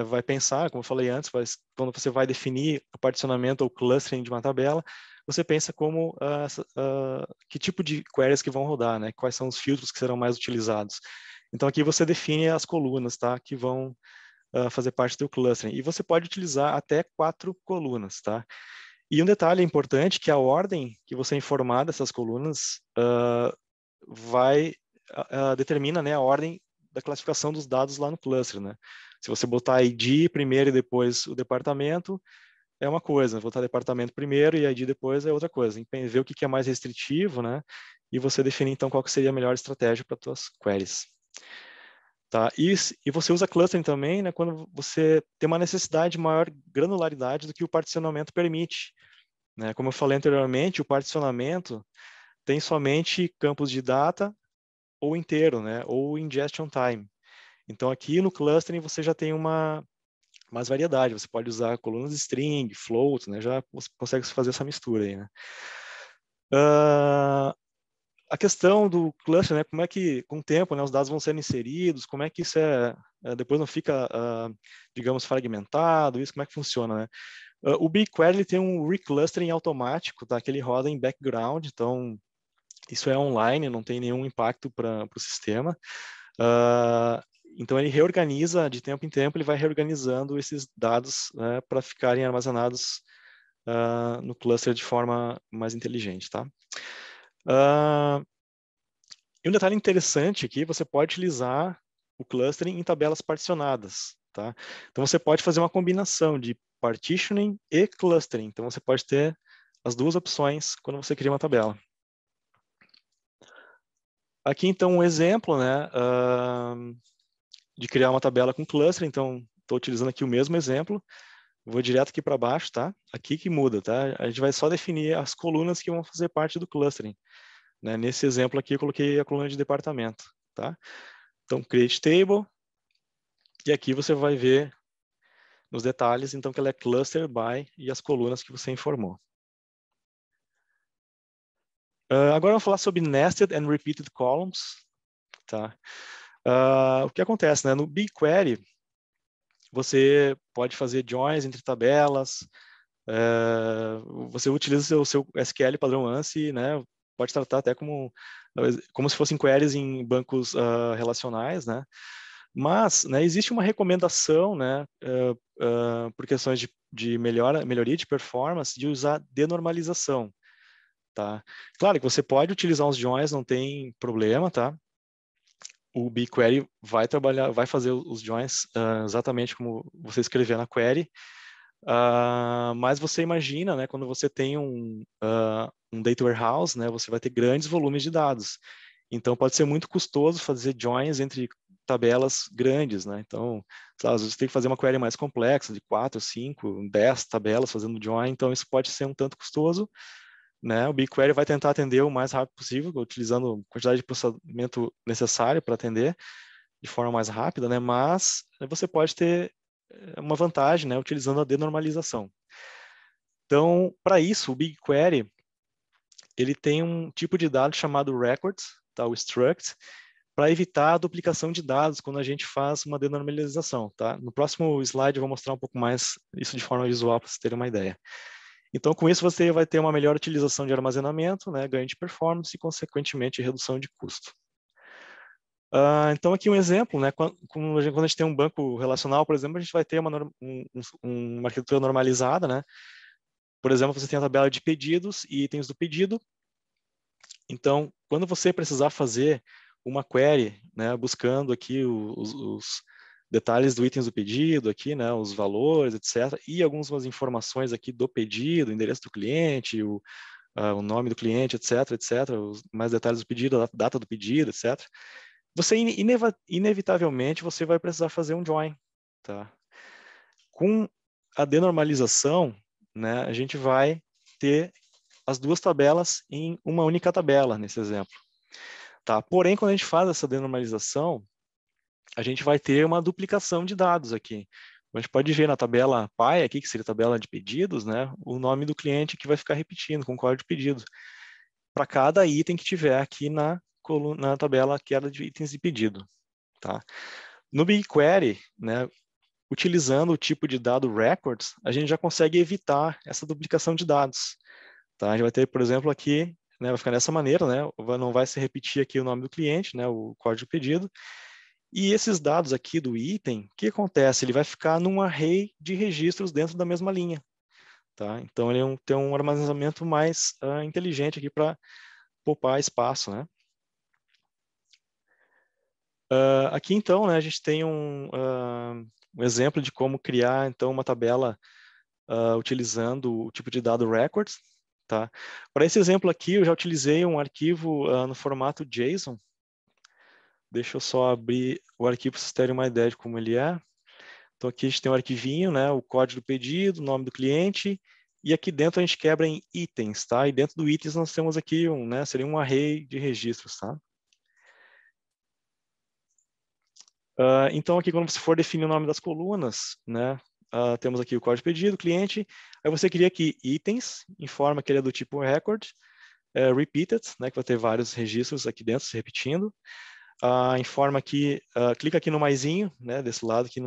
vai pensar, como eu falei antes, quando você vai definir o particionamento ou clustering de uma tabela, você pensa como que tipo de queries que vão rodar, né? Quais são os filtros que serão mais utilizados. Então, aqui você define as colunas, tá? Que vão fazer parte do clustering. E você pode utilizar até 4 colunas, tá? E um detalhe importante que a ordem que você informar dessas colunas determina, né, a ordem da classificação dos dados lá no cluster, né? Se você botar ID primeiro e depois o departamento, é uma coisa. Botar departamento primeiro e ID depois é outra coisa. Ver o que é mais restritivo, né? E você definir, então, qual que seria a melhor estratégia para as suas queries. Tá? E você usa clustering também, né, quando você tem uma necessidade de maior granularidade do que o particionamento permite. Né? Como eu falei anteriormente, o particionamento tem somente campos de data ou inteiro, né? Ou ingestion time. Então, aqui no clustering você já tem mais variedade. Você pode usar colunas de string, float, né? Já você consegue fazer essa mistura aí, né? A questão do cluster, né? Como é que, com o tempo, né, os dados vão sendo inseridos, como é que isso depois não fica, digamos, fragmentado, isso, como é que funciona, né? O BigQuery ele tem um reclustering automático, tá? Que ele roda em background, então isso é online, não tem nenhum impacto para o sistema. Então ele reorganiza de tempo em tempo, ele vai reorganizando esses dados, né, para ficarem armazenados no cluster de forma mais inteligente, tá? E um detalhe interessante aqui, você pode utilizar o clustering em tabelas particionadas, tá? Então você pode fazer uma combinação de partitioning e clustering. Então você pode ter as duas opções quando você cria uma tabela. Aqui então um exemplo, né, de criar uma tabela com cluster. Então estou utilizando aqui o mesmo exemplo. Vou direto aqui para baixo, tá? Aqui que muda, tá? A gente vai só definir as colunas que vão fazer parte do clustering. Né? Nesse exemplo aqui eu coloquei a coluna de departamento, tá? Então create table. E aqui você vai ver nos detalhes, então, que ela é cluster by e as colunas que você informou. Agora vamos falar sobre nested and repeated columns. Tá? O que acontece, né? No BigQuery, você pode fazer joins entre tabelas, você utiliza o seu SQL padrão ANSI, né? Pode tratar até como se fossem queries em bancos relacionais, né? Mas, né, existe uma recomendação, né, por questões de melhoria de performance, de usar denormalização. tá? Claro que você pode utilizar os joins, não tem problema, tá? O BigQuery vai fazer os joins exatamente como você escrever na query, mas você imagina, né, quando você tem um data warehouse, né, você vai ter grandes volumes de dados. Então, pode ser muito custoso fazer joins entre tabelas grandes, né? Então, às vezes você tem que fazer uma query mais complexa, de 4, 5, 10 tabelas fazendo join, então isso pode ser um tanto custoso, né? O BigQuery vai tentar atender o mais rápido possível, utilizando a quantidade de processamento necessário para atender de forma mais rápida, né? Mas você pode ter uma vantagem, né? Utilizando a denormalização. Então, para isso, o BigQuery ele tem um tipo de dado chamado records, tá? O struct, para evitar a duplicação de dados quando a gente faz uma denormalização, tá? No próximo slide eu vou mostrar um pouco mais isso de forma visual para vocês terem uma ideia. Então, com isso, você vai ter uma melhor utilização de armazenamento, né, ganho de performance e, consequentemente, redução de custo. Então, aqui um exemplo, né, quando a gente tem um banco relacional, por exemplo, a gente vai ter uma arquitetura normalizada, né? Por exemplo, você tem a tabela de pedidos e itens do pedido. Então, quando você precisar fazer uma query, né, buscando aqui os detalhes do itens do pedido, aqui, né, os valores, etc., e algumas informações aqui do pedido, o endereço do cliente, o nome do cliente, etc., os mais detalhes do pedido, a data do pedido, etc., você inevitavelmente você vai precisar fazer um join, tá? Com a denormalização, né, a gente vai ter as duas tabelas em uma única tabela, nesse exemplo. Tá? Porém, quando a gente faz essa denormalização, a gente vai ter uma duplicação de dados aqui. A gente pode ver na tabela PAI, aqui, que seria a tabela de pedidos, né, o nome do cliente que vai ficar repetindo com o código de pedido, para cada item que tiver aqui na tabela que era de itens de pedido. Tá? No BigQuery, né, utilizando o tipo de dado records, a gente já consegue evitar essa duplicação de dados. Tá? A gente vai ter, por exemplo, aqui, né, vai ficar dessa maneira, né, não vai se repetir aqui o nome do cliente, né, o código de pedido. E esses dados aqui do item, o que acontece? Ele vai ficar num array de registros dentro da mesma linha. Tá? Então, ele tem um armazenamento mais inteligente aqui para poupar espaço, né? Aqui, então, né, a gente tem um exemplo de como criar, então, uma tabela utilizando o tipo de dado records. Tá? Para esse exemplo aqui, eu já utilizei um arquivo no formato JSON. Deixa eu só abrir o arquivo para vocês terem uma ideia de como ele é. Então, aqui a gente tem um arquivinho, né, o código do pedido, o nome do cliente, e aqui dentro a gente quebra em itens, tá? E dentro do itens nós temos aqui seria um array de registros, tá? Então, aqui quando você for definir o nome das colunas, né, temos aqui o código de pedido, cliente, aí você cria aqui itens, informa que ele é do tipo record, repeated, né, que vai ter vários registros aqui dentro se repetindo, informa que, clica aqui no maisinho, né, desse lado aqui,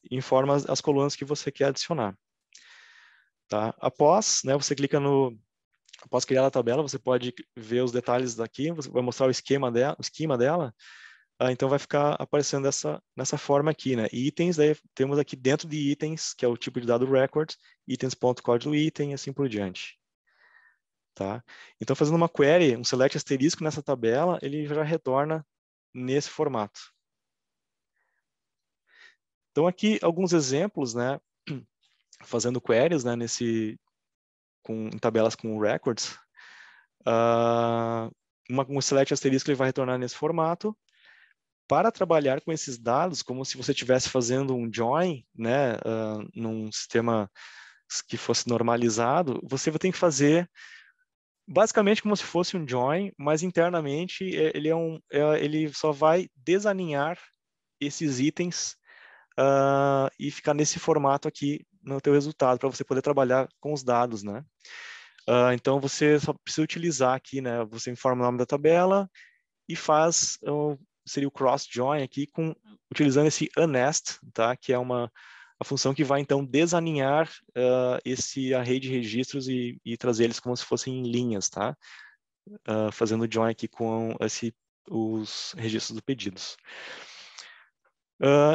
informa as colunas que você quer adicionar. Tá? Após, né, você clica após criar a tabela, você pode ver os detalhes daqui, você vai mostrar o esquema dela, então vai ficar aparecendo nessa forma aqui, né? Itens, daí temos aqui dentro de itens, que é o tipo de dado record, itens.código do item e assim por diante. Tá? Então, fazendo uma query, um select asterisco nessa tabela, ele já retorna nesse formato. Então, aqui alguns exemplos, né? Fazendo queries, né? Em tabelas com records. Um select asterisco ele vai retornar nesse formato. Para trabalhar com esses dados, como se você estivesse fazendo um join, né? Num sistema que fosse normalizado, você vai ter que fazer basicamente como se fosse um join, mas internamente ele só vai desalinhar esses itens e ficar nesse formato aqui no teu resultado, para você poder trabalhar com os dados, né? Então, você só precisa utilizar aqui, né? Você informa o nome da tabela e faz, seria o cross-join aqui, utilizando esse unNest, tá? Que é a função que vai, então, desalinhar esse array de registros e trazer eles como se fossem em linhas, tá? Fazendo join aqui com os registros do pedidos.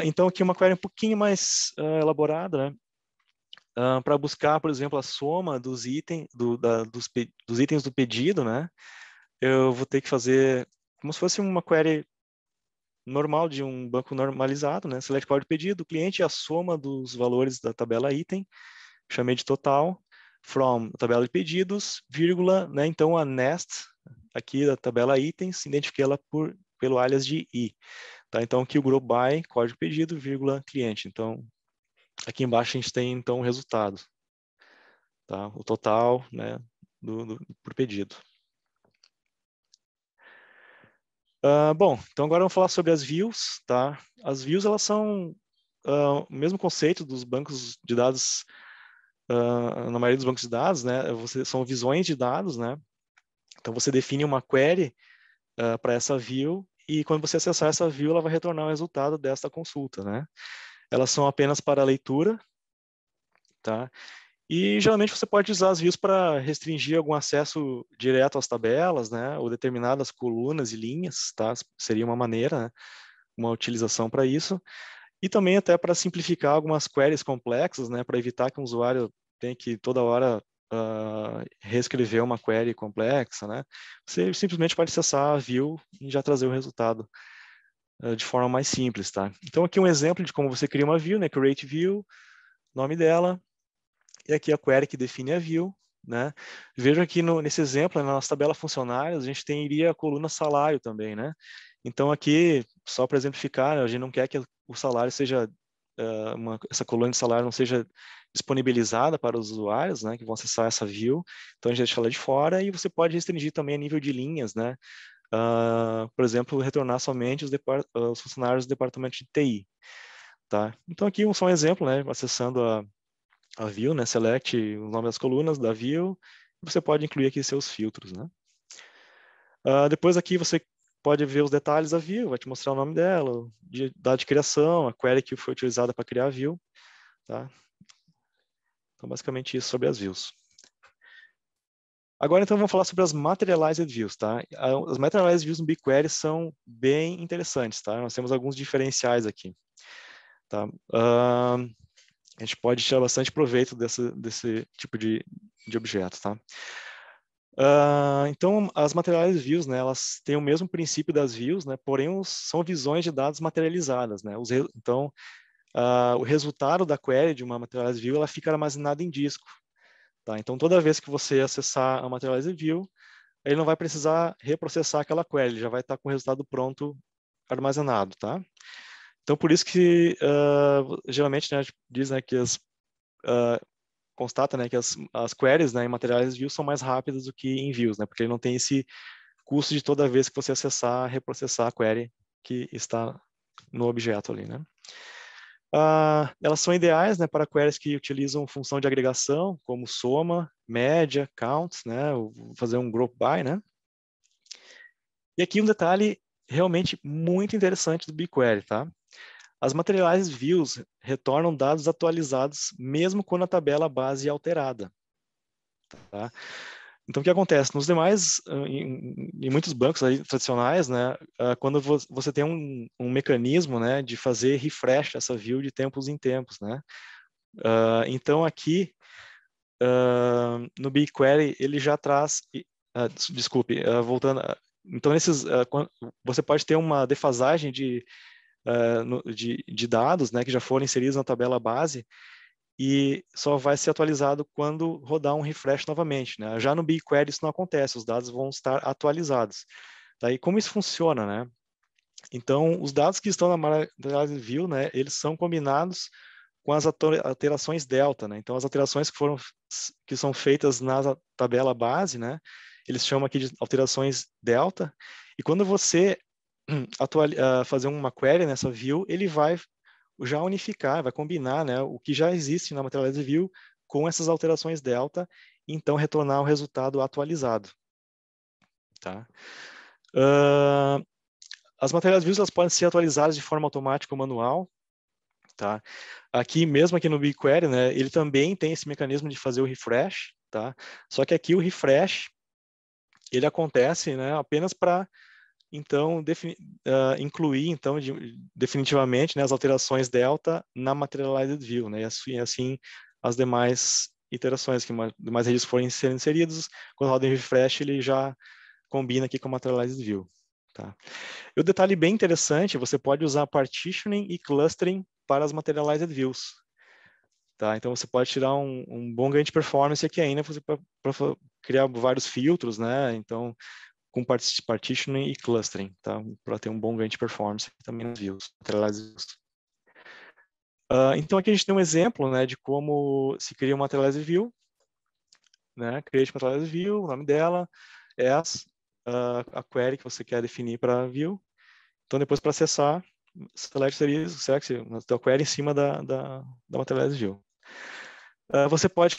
Então, aqui uma query um pouquinho mais elaborada, né? para buscar, por exemplo, a soma dos itens dos itens do pedido, né? Eu vou ter que fazer como se fosse uma query normal de um banco normalizado, né? Select qual de pedido, cliente, a soma dos valores da tabela item, chamei de total, from tabela de pedidos, vírgula, né? Então a nest aqui da tabela itens, identifiquei ela pelo alias de i, tá? Então aqui o group by, código pedido, vírgula, cliente. Então aqui embaixo a gente tem então o resultado, tá? O total, né? Por pedido. Bom, então agora vamos falar sobre as views, tá? As views, elas são o mesmo conceito dos bancos de dados, na maioria dos bancos de dados, né? São visões de dados, né? Então você define uma query para essa view e quando você acessar essa view, ela vai retornar o resultado desta consulta, né? Elas são apenas para leitura, tá? E geralmente você pode usar as views para restringir algum acesso direto às tabelas, né? Ou determinadas colunas e linhas, tá? Seria uma maneira, né? Uma utilização para isso. E também até para simplificar algumas queries complexas, né? Para evitar que o usuário tenha que toda hora reescrever uma query complexa, né? Você simplesmente pode acessar a view e já trazer o resultado de forma mais simples, tá? Então aqui um exemplo de como você cria uma view, né? Create view, nome dela, e aqui a query que define a view, né? Veja aqui nesse exemplo, na nossa tabela funcionários, a gente teria a coluna salário também, né? Então aqui, só para exemplificar, a gente não quer que o salário seja, essa coluna de salário não seja disponibilizada para os usuários, né, que vão acessar essa view, então a gente deixa ela de fora e você pode restringir também a nível de linhas, né? Por exemplo, retornar somente os funcionários do departamento de TI, tá? Então aqui só um exemplo, né, acessando a view, né, select o nome das colunas da view, você pode incluir aqui seus filtros, né? Depois aqui você pode ver os detalhes da view, vai te mostrar o nome dela, data de criação, a query que foi utilizada para criar a view, tá? Então basicamente isso sobre as views. Agora então vamos falar sobre as materialized views, tá? As materialized views no BigQuery são bem interessantes, tá? Nós temos alguns diferenciais aqui, tá? A gente pode tirar bastante proveito desse tipo de objeto, tá? Então, as materialized views, né, elas têm o mesmo princípio das views, né, porém são visões de dados materializadas, né? Então, o resultado da query de uma materialized view, ela fica armazenada em disco, tá? Então, toda vez que você acessar a materialized view, ele não vai precisar reprocessar aquela query, ele já vai estar com o resultado pronto armazenado, tá? Então, por isso que geralmente, né, a gente diz, né, que constata, né, que as queries, né, em materialized view são mais rápidas do que em views, né, porque ele não tem esse custo de toda vez que você acessar, reprocessar a query que está no objeto ali, né. Elas são ideais, né, para queries que utilizam função de agregação, como soma, média, count, né, vou fazer um group by, né. E aqui um detalhe realmente muito interessante do BigQuery, tá? As materialized views retornam dados atualizados mesmo quando a tabela base é alterada, tá? Então, o que acontece? Nos demais, em muitos bancos aí tradicionais, né, quando você tem um mecanismo, né, de fazer refresh essa view de tempos em tempos, né? Então, aqui, no BigQuery, ele já traz... desculpe, voltando... Então, você pode ter uma defasagem de dados, né, que já foram inseridos na tabela base, e só vai ser atualizado quando rodar um refresh novamente, né? Já no BigQuery isso não acontece, os dados vão estar atualizados. Daí como isso funciona, né? Então, os dados que estão na materialized view, né, eles são combinados com as alterações delta, né? Então, as alterações que são feitas na tabela base, né, eles chamam aqui de alterações delta, e quando você fazer uma query nessa view, ele vai já unificar, vai combinar, né, o que já existe na materialized view com essas alterações delta, e então retornar o resultado atualizado, tá? As materialized views elas podem ser atualizadas de forma automática ou manual, tá? Aqui mesmo aqui no BigQuery, né, ele também tem esse mecanismo de fazer o refresh, tá? Só que aqui o refresh ele acontece, né, apenas para então incluir então definitivamente, né, as alterações delta na materialized view, né, e assim as demais iterações, que demais registros forem sendo inseridos, quando roda em refresh, ele já combina aqui com a Materialized View. Tá? E o detalhe bem interessante, você pode usar partitioning e clustering para as Materialized Views. Tá? Então, você pode tirar um bom ganho de performance aqui ainda para criar vários filtros, né? Então, com partitioning e clustering, tá? Para ter um bom ganho de performance também nas views, Materialized Views. Então, aqui a gente tem um exemplo, né, de como se cria uma Materialized View, né? Create Materialized View, o nome dela, as, a query que você quer definir para a view. Então, depois para acessar, select a query em cima da Materialized View. Você pode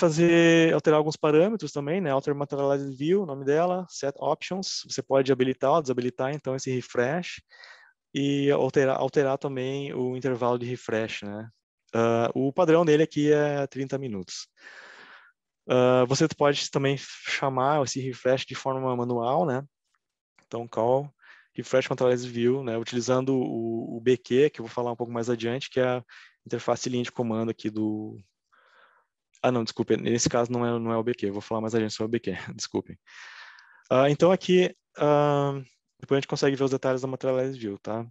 alterar alguns parâmetros também, né? Alter Materialized View, o nome dela, Set Options. Você pode habilitar ou desabilitar, então, esse refresh. E alterar também o intervalo de refresh, né? O padrão dele aqui é 30 minutos. Você pode também chamar esse refresh de forma manual, né? Então, call refresh Materialized View, né? Utilizando o BQ, que eu vou falar um pouco mais adiante, que é a interface linha de comando aqui do... não, desculpe, nesse caso não é o BQ, eu vou falar mais adiante sobre o BQ, desculpem. Então, aqui, depois a gente consegue ver os detalhes da Materialized View, tá?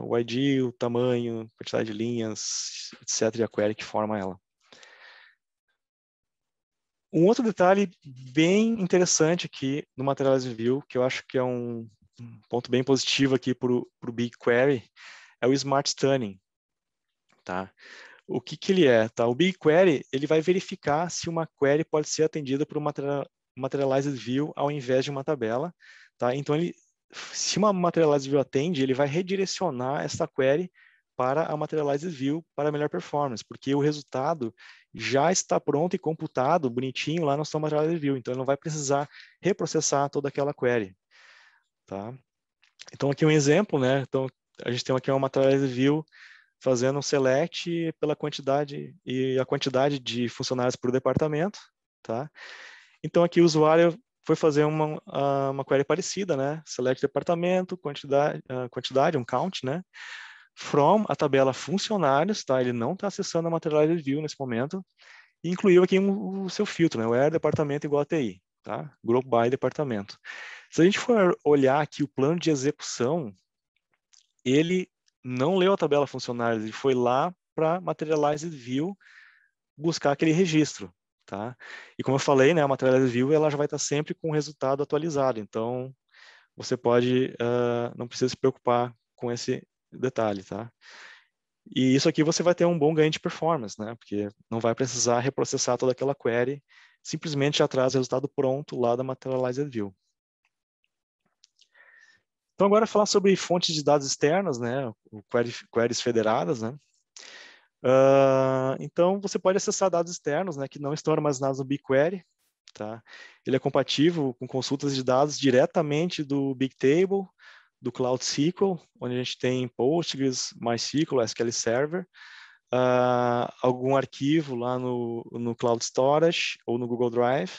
O ID, o tamanho, quantidade de linhas, etc., e a query que forma ela. Um outro detalhe bem interessante aqui no Materialized View, que eu acho que é um ponto bem positivo aqui para o BigQuery, é o Smart Stunning, tá? O que ele é, tá? O BigQuery, ele vai verificar se uma query pode ser atendida por uma Materialized View ao invés de uma tabela, tá? Então, se uma Materialized View atende, ele vai redirecionar essa query para a Materialized View para melhor performance, porque o resultado já está pronto e computado bonitinho lá no seu Materialized View, então ele não vai precisar reprocessar toda aquela query, tá? Então aqui um exemplo, né? Então a gente tem aqui uma Materialized View fazendo um select pela quantidade e a quantidade de funcionários por departamento, tá? Então aqui o usuário foi fazer uma query parecida, né? Select departamento, quantidade, um count, né? From a tabela funcionários, tá? Ele não está acessando a Materialized View nesse momento. E incluiu aqui o seu filtro, né? Where departamento igual a TI, tá? Group by departamento. Se a gente for olhar aqui o plano de execução, ele não leu a tabela funcionários, ele foi lá para Materialized View buscar aquele registro, tá? E como eu falei, né, a Materialized View ela já vai estar sempre com o resultado atualizado, então você pode, não precisa se preocupar com esse detalhe, tá? E isso aqui você vai ter um bom ganho de performance, né? Porque não vai precisar reprocessar toda aquela query, simplesmente já traz o resultado pronto lá da Materialized View. Então agora falar sobre fontes de dados externas, né? Queries federadas, né? Então você pode acessar dados externos, né? Que não estão armazenados no BigQuery, tá? Ele é compatível com consultas de dados diretamente do Bigtable, do Cloud SQL, onde a gente tem Postgres, MySQL, SQL Server, algum arquivo lá no Cloud Storage ou no Google Drive,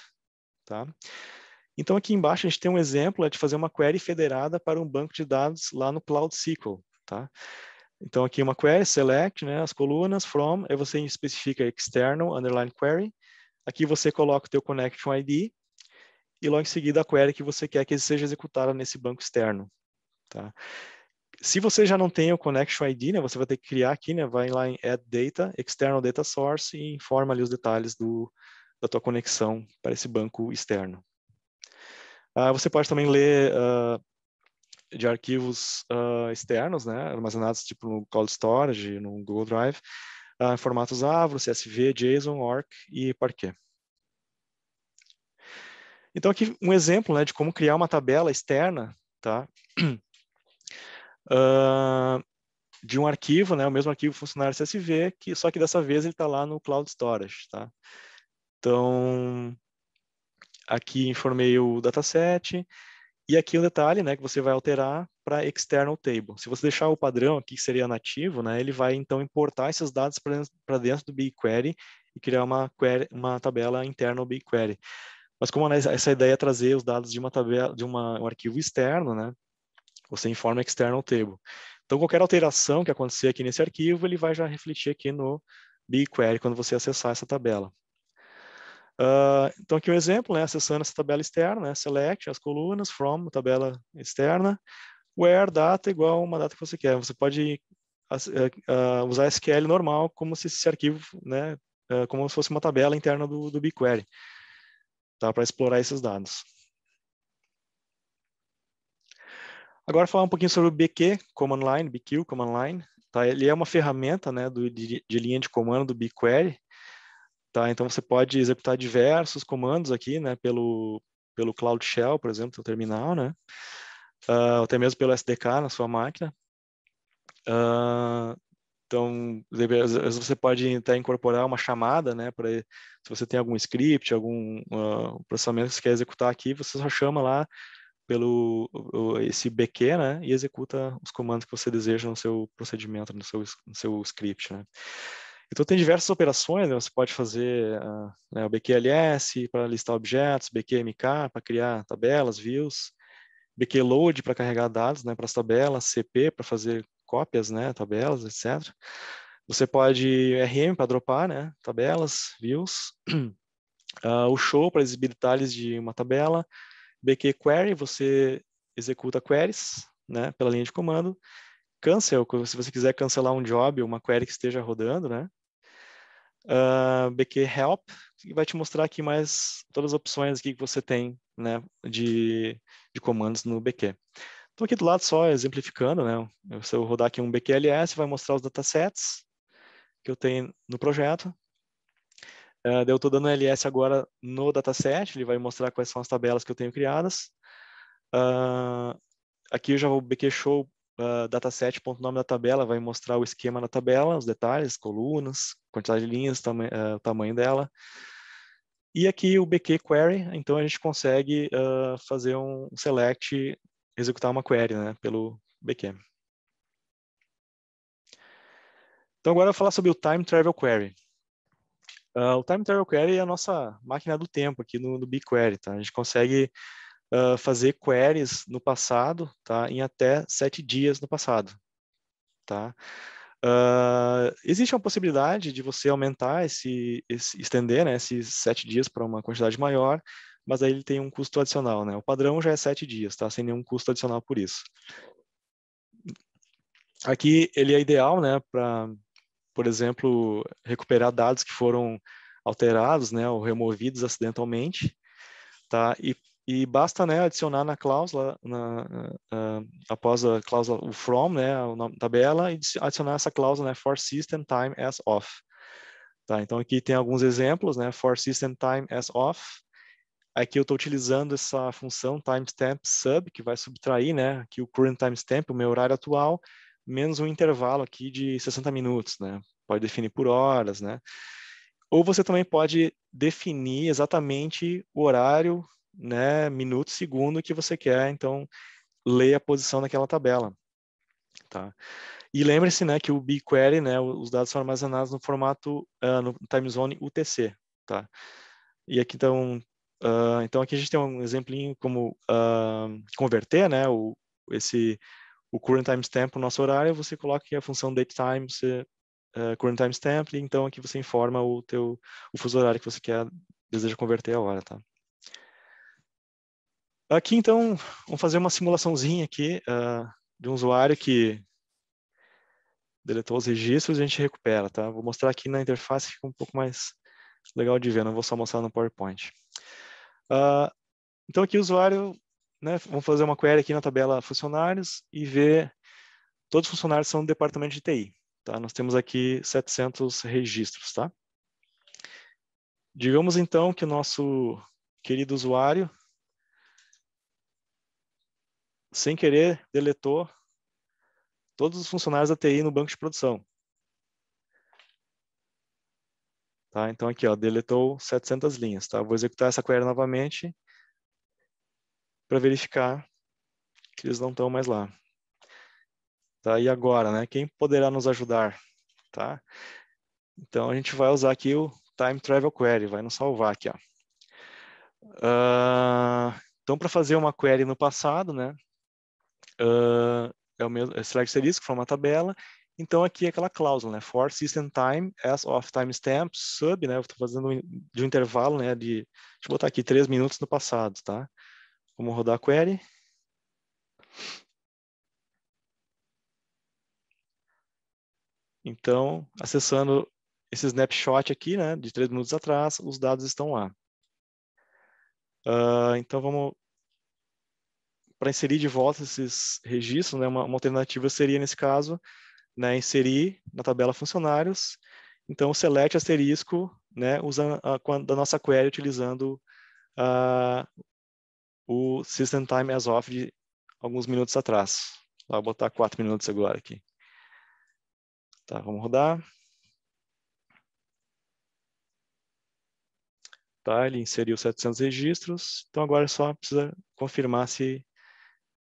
tá? Então aqui embaixo a gente tem um exemplo de fazer uma query federada para um banco de dados lá no Cloud SQL, tá? Então aqui uma query, select, né, as colunas, from, aí você especifica external, underline query, aqui você coloca o teu connection ID e logo em seguida a query que você quer que seja executada nesse banco externo, tá? Se você já não tem o Connection ID, né, você vai ter que criar aqui, né, vai lá em Add Data, External Data Source e informa ali os detalhes da tua conexão para esse banco externo. Você pode também ler de arquivos externos, né, armazenados tipo no Cloud Storage, no Google Drive, em formatos Avro, CSV, JSON, ORC e Parquet. Então aqui um exemplo, né, de como criar uma tabela externa, tá? De um arquivo, né, o mesmo arquivo funcionário CSV, só que dessa vez ele está lá no Cloud Storage, tá? Então, aqui informei o dataset, e aqui um detalhe, né, que você vai alterar para external table. Se você deixar o padrão aqui, que seria nativo, né, ele vai então importar esses dados para dentro do BigQuery e criar uma tabela interna ao BigQuery. Mas como essa ideia é trazer os dados de uma tabela, de um arquivo externo, né, você informa external table. Então, qualquer alteração que acontecer aqui nesse arquivo, ele vai já refletir aqui no BigQuery quando você acessar essa tabela. Então aqui um exemplo, né, acessando essa tabela externa, né, select as colunas, from, tabela externa, where data igual uma data que você quer. Você pode usar SQL normal, como se esse arquivo, né, como se fosse uma tabela interna do BigQuery, tá, para explorar esses dados. Agora falar um pouquinho sobre o BQ Command Line, BQ Command Line. Tá? Ele é uma ferramenta, né, de linha de comando do BigQuery. Tá? Então você pode executar diversos comandos aqui, né, pelo Cloud Shell, por exemplo, no terminal, né? Até mesmo pelo SDK na sua máquina. Então, às vezes você pode até incorporar uma chamada, né, para se você tem algum script, algum processamento que você quer executar aqui, você só chama lá pelo esse BQ, né, e executa os comandos que você deseja no seu procedimento, no seu script, né. Então tem diversas operações, né, você pode fazer né, o BQLS para listar objetos, BQMK para criar tabelas, views, BQload para carregar dados, né, para as tabelas, CP para fazer cópias, né, tabelas, etc. Você pode RM para dropar, né, tabelas, views, o show para exibir detalhes de uma tabela, BQ Query, você executa queries, né, pela linha de comando. Cancel, se você quiser cancelar um job, uma query que esteja rodando, né. BQ Help, que vai te mostrar aqui mais todas as opções aqui que você tem, né, de comandos no BQ. Então aqui do lado só exemplificando, né, se eu rodar aqui um BQLS, vai mostrar os datasets que eu tenho no projeto. Eu estou dando LS agora no dataset, ele vai mostrar quais são as tabelas que eu tenho criadas. Aqui eu já vou BQ show dataset.nome da tabela, vai mostrar o esquema da tabela, os detalhes, colunas, quantidade de linhas, o tamanho dela. E aqui o BQ query, então a gente consegue fazer um select, executar uma query, né, pelo BQ. Então agora eu vou falar sobre o Time Travel Query. O Time Travel Query é a nossa máquina do tempo aqui no BigQuery, tá? A gente consegue fazer queries no passado, tá? Em até 7 dias no passado, tá? Existe uma possibilidade de você aumentar estender, né, esses 7 dias para uma quantidade maior, mas aí ele tem um custo adicional, né? O padrão já é 7 dias, tá? Sem nenhum custo adicional por isso. Aqui ele é ideal, né, para, por exemplo, recuperar dados que foram alterados, né, ou removidos acidentalmente, tá? E basta, né, adicionar na cláusula, após a cláusula o from, né, o nome da tabela, e adicionar essa cláusula, né, for system time as off. Tá? Então aqui tem alguns exemplos, né, for system time as off. Aqui eu estou utilizando essa função timestamp sub, que vai subtrair, né, aqui o current timestamp, o meu horário atual, menos um intervalo aqui de 60 minutos, né? Pode definir por horas, né? Ou você também pode definir exatamente o horário, né, minuto, segundo que você quer, então, ler a posição daquela tabela, tá? E lembre-se, né, que o BigQuery, né, os dados são armazenados no formato, no time zone UTC, tá? E aqui, então aqui a gente tem um exemplinho como converter, né, o current timestamp para o nosso horário, você coloca aqui a função datetime, current timestamp, e então aqui você informa o fuso horário que você deseja converter a hora, tá? Aqui, então, vamos fazer uma simulaçãozinha aqui de um usuário que deletou os registros e a gente recupera, tá? Vou mostrar aqui na interface, fica um pouco mais legal de ver, não vou só mostrar no PowerPoint. Então aqui o usuário, né, vamos fazer uma query aqui na tabela funcionários e ver todos os funcionários são do departamento de TI, tá? Nós temos aqui 700 registros, tá? Digamos então que o nosso querido usuário, sem querer, deletou todos os funcionários da TI no banco de produção. Tá? Então aqui, ó, deletou 700 linhas, tá? Vou executar essa query novamente para verificar que eles não estão mais lá. Tá? E agora, né? Quem poderá nos ajudar? Tá? Então a gente vai usar aqui o Time Travel Query, vai nos salvar aqui, ó. Então para fazer uma query no passado, né? É o mesmo, select asterisco, forma uma tabela, Então, aqui é aquela cláusula, né? For system time as of timestamp sub, né? Eu estou fazendo de um intervalo, né? Deixa eu botar aqui 3 minutos no passado, tá? Vamos rodar a query. Então, acessando esse snapshot aqui, né? De 3 minutos atrás, os dados estão lá. Então, vamos... Para inserir de volta esses registros, né? Uma alternativa seria, nesse caso, né? Inserir na tabela funcionários. Então, select asterisco, né? Usando da nossa query, utilizando o system time as of de alguns minutos atrás. Vou botar 4 minutos agora aqui. Tá, vamos rodar. Tá, ele inseriu 700 registros. Então agora só precisa confirmar se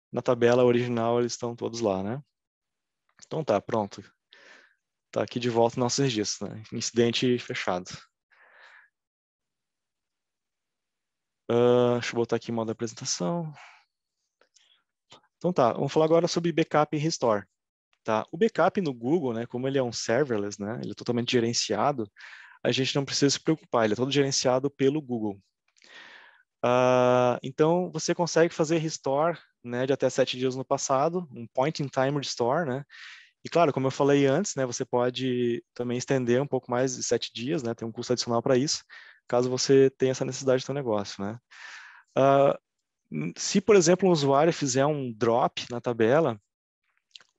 na tabela original eles estão todos lá, né? Então tá, pronto. Tá aqui de volta nossos registros, né? Incidente fechado. Deixa eu botar aqui em modo apresentação. Então tá, vamos falar agora sobre backup e restore. Tá? O backup no Google, né, como ele é um serverless, né, ele é totalmente gerenciado, a gente não precisa se preocupar, ele é todo gerenciado pelo Google. Então, você consegue fazer restore, né, de até 7 dias no passado, um point in time restore, né? E claro, como eu falei antes, né, você pode também estender um pouco mais de 7 dias, né? Tem um custo adicional para isso, caso você tenha essa necessidade do seu negócio, né? Se, por exemplo, um usuário fizer um drop na tabela,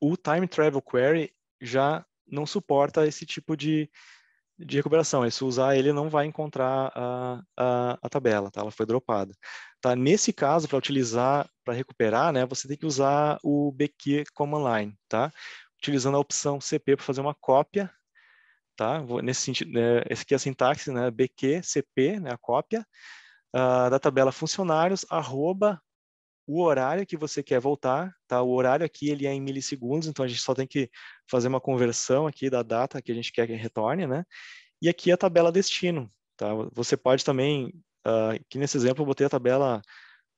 o Time Travel Query já não suporta esse tipo de recuperação. Se usar ele, não vai encontrar a tabela, tá? Ela foi dropada. Tá? Nesse caso, para utilizar, para recuperar, né, você tem que usar o BQ Command Line, tá? Utilizando a opção CP para fazer uma cópia, tá? Nesse sentido, né, esse aqui é a sintaxe, né? BQ CP, né, a cópia da tabela funcionários, arroba o horário que você quer voltar, tá? O horário aqui ele é em milissegundos, então a gente só tem que fazer uma conversão aqui da data que a gente quer que retorne, né? E aqui a tabela destino, tá? Você pode também, aqui nesse exemplo eu botei a tabela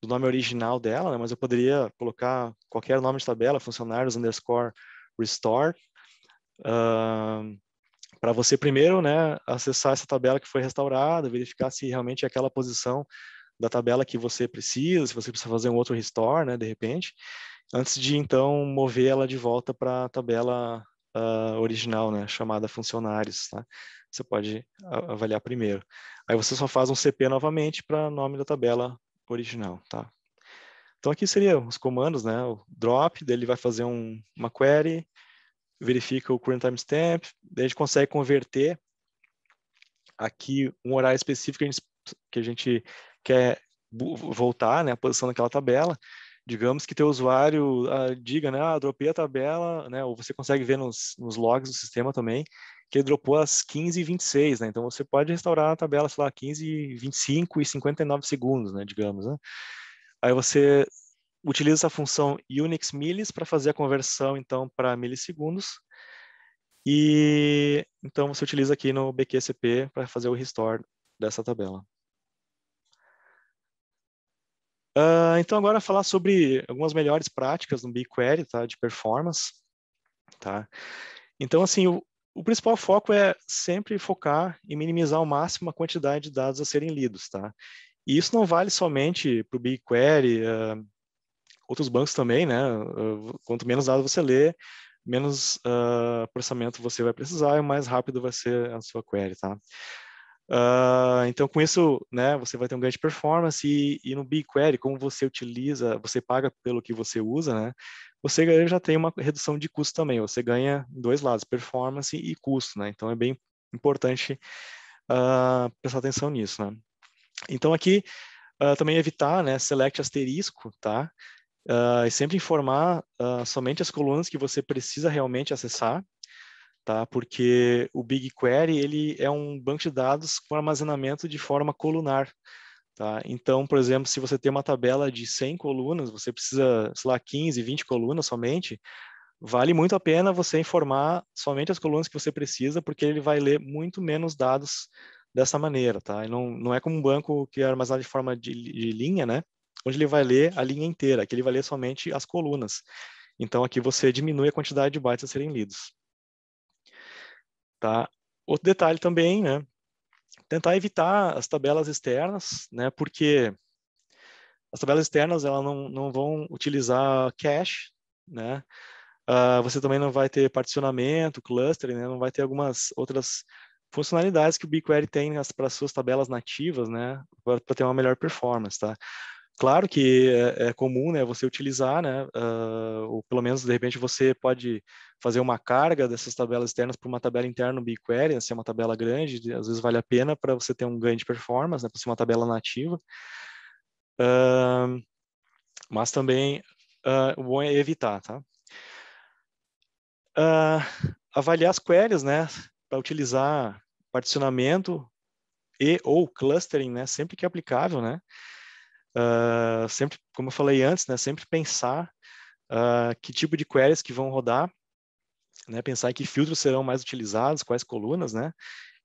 do nome original dela, né? Mas eu poderia colocar qualquer nome de tabela, funcionários underscore restore, para você primeiro, né, acessar essa tabela que foi restaurada, verificar se realmente é aquela posição da tabela que você precisa, se você precisa fazer um outro restore, né, de repente, antes de então mover ela de volta para a tabela original, né, chamada funcionários, tá? Você pode avaliar primeiro. Aí você só faz um CP novamente para o nome da tabela original, tá? Então aqui seriam os comandos, né, o drop, daí ele vai fazer uma query, verifica o current timestamp, daí a gente consegue converter aqui um horário específico que a gente quer voltar, né, a posição daquela tabela. Digamos que teu usuário diga, né, dropei a tabela, né, ou você consegue ver nos logs do sistema também, que ele dropou às 15h26, né, então você pode restaurar a tabela, sei lá, 15h25 e 59 segundos, né, digamos, né. Aí você utiliza essa função Unix millis para fazer a conversão, então, para milissegundos, e então você utiliza aqui no BQCP para fazer o restore dessa tabela. Então agora falar sobre algumas melhores práticas no BigQuery, tá, de performance, tá? Então assim, o principal foco é sempre focar em minimizar ao máximo a quantidade de dados a serem lidos, tá? E isso não vale somente para o BigQuery, outros bancos também, né? Quanto menos dados você lê, menos processamento você vai precisar e mais rápido vai ser a sua query, tá? Então, com isso, né, você vai ter um ganho de performance e no BigQuery, como você utiliza, você paga pelo que você usa, né, você já tem uma redução de custo também. Você ganha em dois lados, performance e custo, né? Então, é bem importante prestar atenção nisso, né? Então, aqui, também evitar, né, select asterisco, tá? E sempre informar somente as colunas que você precisa realmente acessar, tá? Porque o BigQuery ele é um banco de dados com armazenamento de forma colunar, tá? Então, por exemplo, se você tem uma tabela de 100 colunas, você precisa, sei lá, 15, 20 colunas somente, vale muito a pena você informar somente as colunas que você precisa, porque ele vai ler muito menos dados dessa maneira, tá? E não é como um banco que é armazenado de forma de linha, né? Onde ele vai ler a linha inteira, aqui ele vai ler somente as colunas. Então, aqui você diminui a quantidade de bytes a serem lidos. tá? Outro detalhe também, né? Tentar evitar as tabelas externas, né? Porque as tabelas externas elas não vão utilizar cache, né? Você também não vai ter particionamento, clustering, né? Não vai ter algumas outras funcionalidades que o BigQuery tem para suas tabelas nativas, né? Para ter uma melhor performance, tá? Claro que é comum, né, você utilizar, né, ou pelo menos de repente você pode fazer uma carga dessas tabelas externas para uma tabela interna no BigQuery, né, se é uma tabela grande, às vezes vale a pena para você ter um ganho de performance, né, para ser uma tabela nativa. Mas também o bom é evitar, tá? Avaliar as queries, né, para utilizar particionamento e ou clustering, né, sempre que é aplicável, né? Sempre, como eu falei antes, né, sempre pensar que tipo de queries que vão rodar, né, pensar em que filtros serão mais utilizados, quais colunas, né,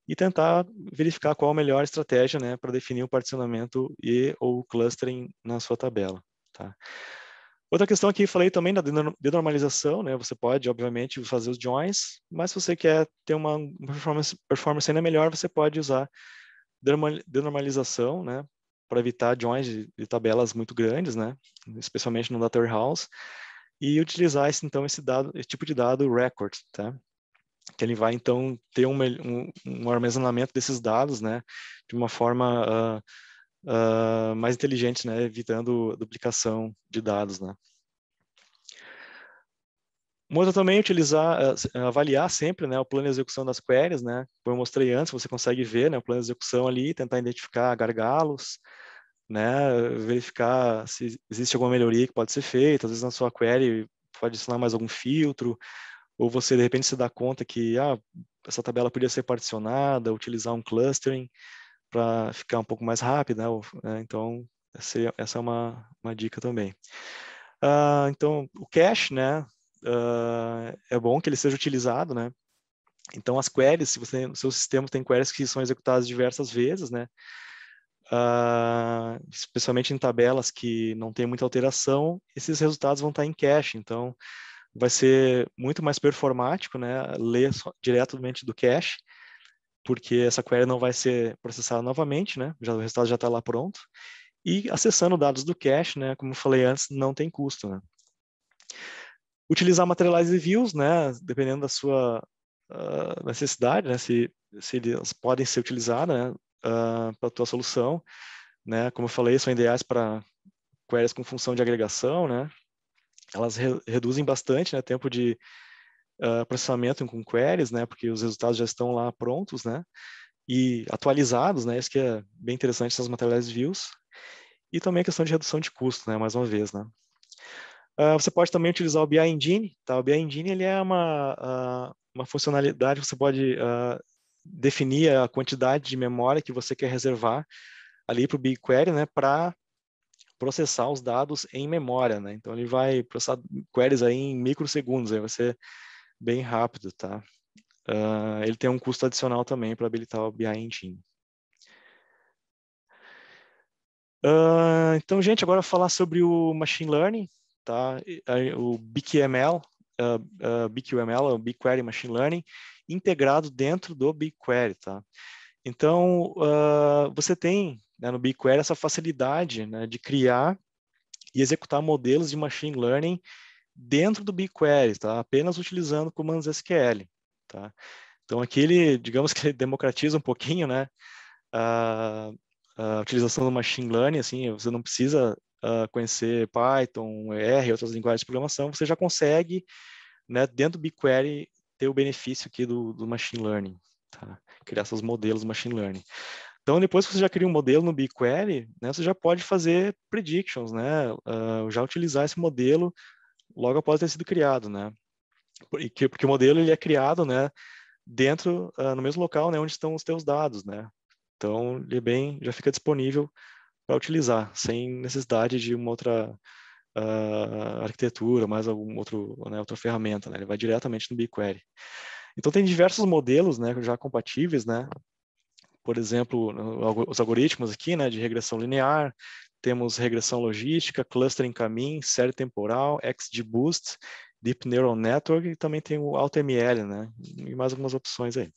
e tentar verificar qual a melhor estratégia, né, para definir o particionamento e ou clustering na sua tabela, tá? Outra questão aqui, falei também da denormalização, né, você pode, obviamente, fazer os joins, mas se você quer ter uma performance ainda melhor, você pode usar denormalização, né, para evitar joins de tabelas muito grandes, né, especialmente no Data Warehouse, e utilizar esse tipo de dado record, tá? Que ele vai então ter um armazenamento desses dados, né, de uma forma mais inteligente, né, evitando duplicação de dados, né. Uma outra também é utilizar, avaliar sempre, né, o plano de execução das queries, né, como eu mostrei antes, você consegue ver, né, o plano de execução ali, tentar identificar gargalos, né, verificar se existe alguma melhoria que pode ser feita, às vezes na sua query pode adicionar mais algum filtro, ou você de repente se dá conta que essa tabela podia ser particionada, utilizar um clustering para ficar um pouco mais rápida, né, então essa é uma dica também. Então, o cache, né, é bom que ele seja utilizado, né, então as queries, se você, o seu sistema tem queries que são executadas diversas vezes, né, especialmente em tabelas que não tem muita alteração, esses resultados vão estar em cache, então vai ser muito mais performático, né, ler diretamente do cache, porque essa query não vai ser processada novamente, né, o resultado já está lá pronto, e acessando dados do cache, né, como eu falei antes, não tem custo, né. Utilizar materialized views, né, dependendo da sua necessidade, né, se eles podem ser utilizados, né, para a tua solução, né, como eu falei, são ideais para queries com função de agregação, né, elas reduzem bastante, né, tempo de processamento com queries, né, porque os resultados já estão lá prontos, né, e atualizados, né, isso que é bem interessante essas materialized views, e também a questão de redução de custo, né, mais uma vez, né. Você pode também utilizar o BI Engine, tá? O BI Engine ele é uma funcionalidade, você pode definir a quantidade de memória que você quer reservar ali para o BigQuery, né, para processar os dados em memória, né? Então ele vai processar queries aí em microsegundos, aí vai ser bem rápido, tá? Ele tem um custo adicional também para habilitar o BI Engine. Então, gente, agora falar sobre o Machine Learning, tá? O BigQML, BigQML, o BigQuery Machine Learning, integrado dentro do BigQuery, tá? Então, você tem, né, no BigQuery essa facilidade, né, de criar e executar modelos de Machine Learning dentro do BigQuery, tá? Apenas utilizando comandos SQL, tá? Então, aqui ele, digamos que ele democratiza um pouquinho, né, a utilização do Machine Learning, assim, você não precisa conhecer Python, R e outras linguagens de programação, você já consegue, né, dentro do BigQuery, ter o benefício aqui do Machine Learning, tá? Criar seus modelos de Machine Learning. Então, depois que você já cria um modelo no BigQuery, né, você já pode fazer predictions, né, já utilizar esse modelo logo após ter sido criado, né, porque o modelo ele é criado, né, dentro, no mesmo local, né, onde estão os teus dados, né. Então, ele já fica disponível para utilizar, sem necessidade de uma outra arquitetura, mais outra ferramenta, né, ele vai diretamente no BigQuery. Então, tem diversos modelos, né, já compatíveis, né, por exemplo, os algoritmos aqui, né, de regressão linear, temos regressão logística, clustering camin, série temporal, XGBoost, Deep Neural Network e também tem o AutoML, né, e mais algumas opções aí.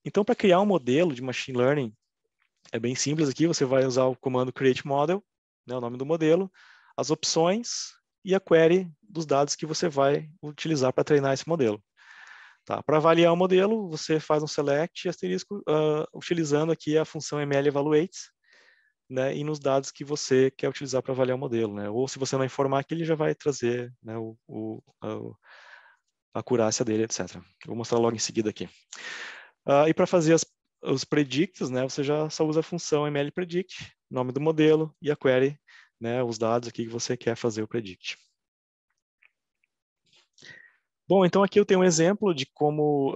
Então, para criar um modelo de machine learning, é bem simples aqui, você vai usar o comando create model, né, o nome do modelo, as opções e a query dos dados que você vai utilizar para treinar esse modelo. Tá? Para avaliar o modelo, você faz um select asterisco, utilizando aqui a função ml-evaluate, né, e nos dados que você quer utilizar para avaliar o modelo. Né? Ou se você não informar aqui, ele já vai trazer, né, a acurácia dele, etc. Eu vou mostrar logo em seguida aqui. E para fazer os predicts, né, você já só usa a função ml-predict, nome do modelo e a query, né, os dados aqui que você quer fazer o predict. Bom, então aqui eu tenho um exemplo de como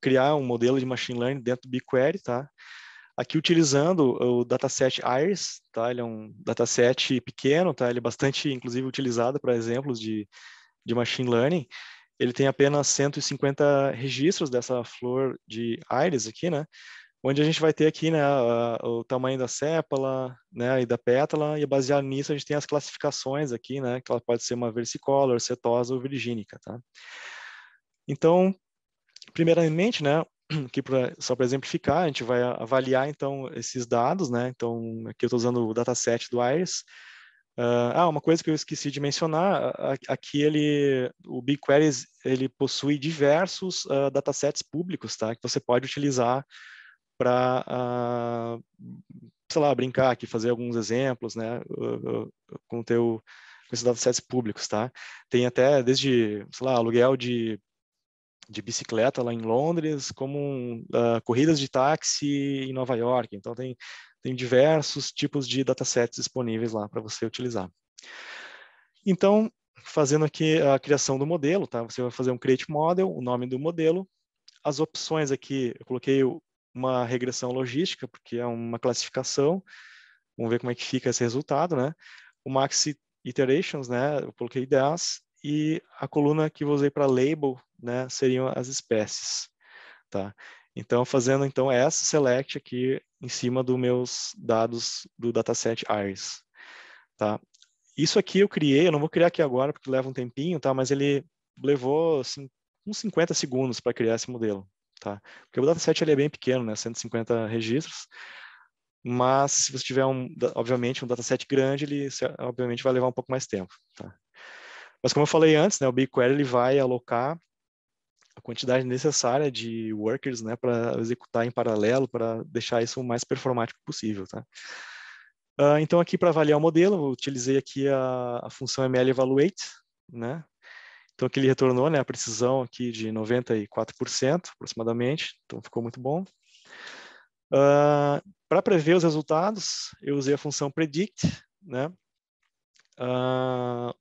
criar um modelo de machine learning dentro do BigQuery, tá? Aqui utilizando o dataset Iris, tá? Ele é um dataset pequeno, tá? Ele é bastante, inclusive, utilizado para exemplos de machine learning. Ele tem apenas 150 registros dessa flor de Iris aqui, né? Onde a gente vai ter aqui, né, o tamanho da sépala, né, e da pétala, e baseado nisso a gente tem as classificações aqui, né, que ela pode ser uma versicolor, setosa ou virgínica, tá? Então, primeiramente, né, só para exemplificar, a gente vai avaliar, então, esses dados, né, então, aqui eu estou usando o dataset do Iris. Uma coisa que eu esqueci de mencionar, aqui o BigQuery, ele possui diversos datasets públicos, tá, que você pode utilizar para, sei lá, brincar aqui, fazer alguns exemplos, né, com esses datasets públicos, tá? Tem até desde, sei lá, aluguel de bicicleta lá em Londres, como corridas de táxi em Nova York. Então, tem diversos tipos de datasets disponíveis lá para você utilizar. Então, fazendo aqui a criação do modelo, tá? Você vai fazer um create model, o nome do modelo. As opções aqui, eu coloquei uma regressão logística, porque é uma classificação. Vamos ver como é que fica esse resultado, né? O max iterations, né? Eu coloquei 10. E a coluna que eu usei para label, né, seriam as espécies, tá? Então, fazendo então essa select aqui em cima dos meus dados do dataset Iris, tá? Isso aqui eu criei, eu não vou criar aqui agora porque leva um tempinho, tá? Mas ele levou assim, uns 50 segundos para criar esse modelo, tá? Porque o dataset ele é bem pequeno, né? 150 registros. Mas se você tiver obviamente um dataset grande, ele obviamente vai levar um pouco mais tempo, tá? Mas como eu falei antes, né, o BigQuery ele vai alocar a quantidade necessária de workers, né, para executar em paralelo, para deixar isso o mais performático possível, tá? Então aqui para avaliar o modelo, eu utilizei aqui a função ml-evaluate, né? Então aqui ele retornou, né, a precisão aqui de 94% aproximadamente, então ficou muito bom. Para prever os resultados, eu usei a função predict, né?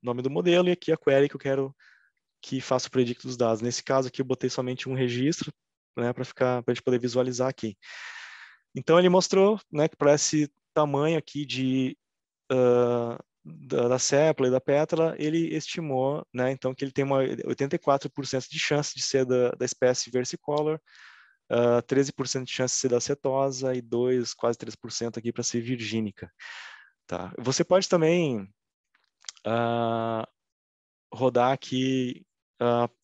Nome do modelo e aqui a query que eu quero que faça o predict dos dados. Nesse caso aqui eu botei somente um registro, né, para a gente poder visualizar aqui. Então ele mostrou, né, que para esse tamanho aqui da sépala e da pétala, ele estimou, né, então que ele tem 84% de chance de ser da espécie versicolor, 13% de chance de ser da setosa e quase 3% aqui para ser virgínica. Tá? Você pode também rodar aqui,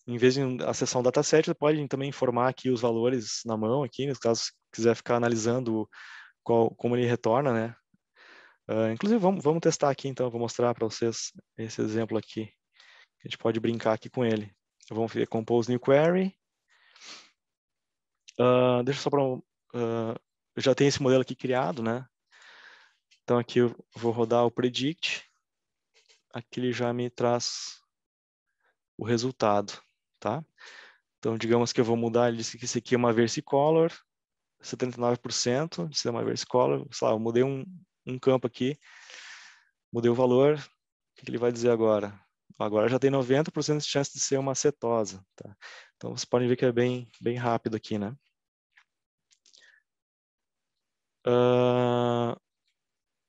em vez de acessar um dataset, você pode também informar aqui os valores na mão, aqui, no caso, quiser ficar analisando como ele retorna, né? Inclusive, vamos testar aqui, então, eu vou mostrar para vocês esse exemplo aqui. A gente pode brincar aqui com ele. Vamos ver Compose New Query. Deixa só para... eu já tenho esse modelo aqui criado, né? Então, aqui eu vou rodar o Predict. Aqui ele já me traz o resultado, tá? Então, digamos que eu vou mudar, ele disse que isso aqui é uma versicolor, 79% de ser uma versicolor. Sei lá, eu mudei um campo aqui, mudei o valor, o que ele vai dizer agora? Agora já tem 90% de chance de ser uma cetosa, tá? Então, vocês podem ver que é bem rápido aqui, né?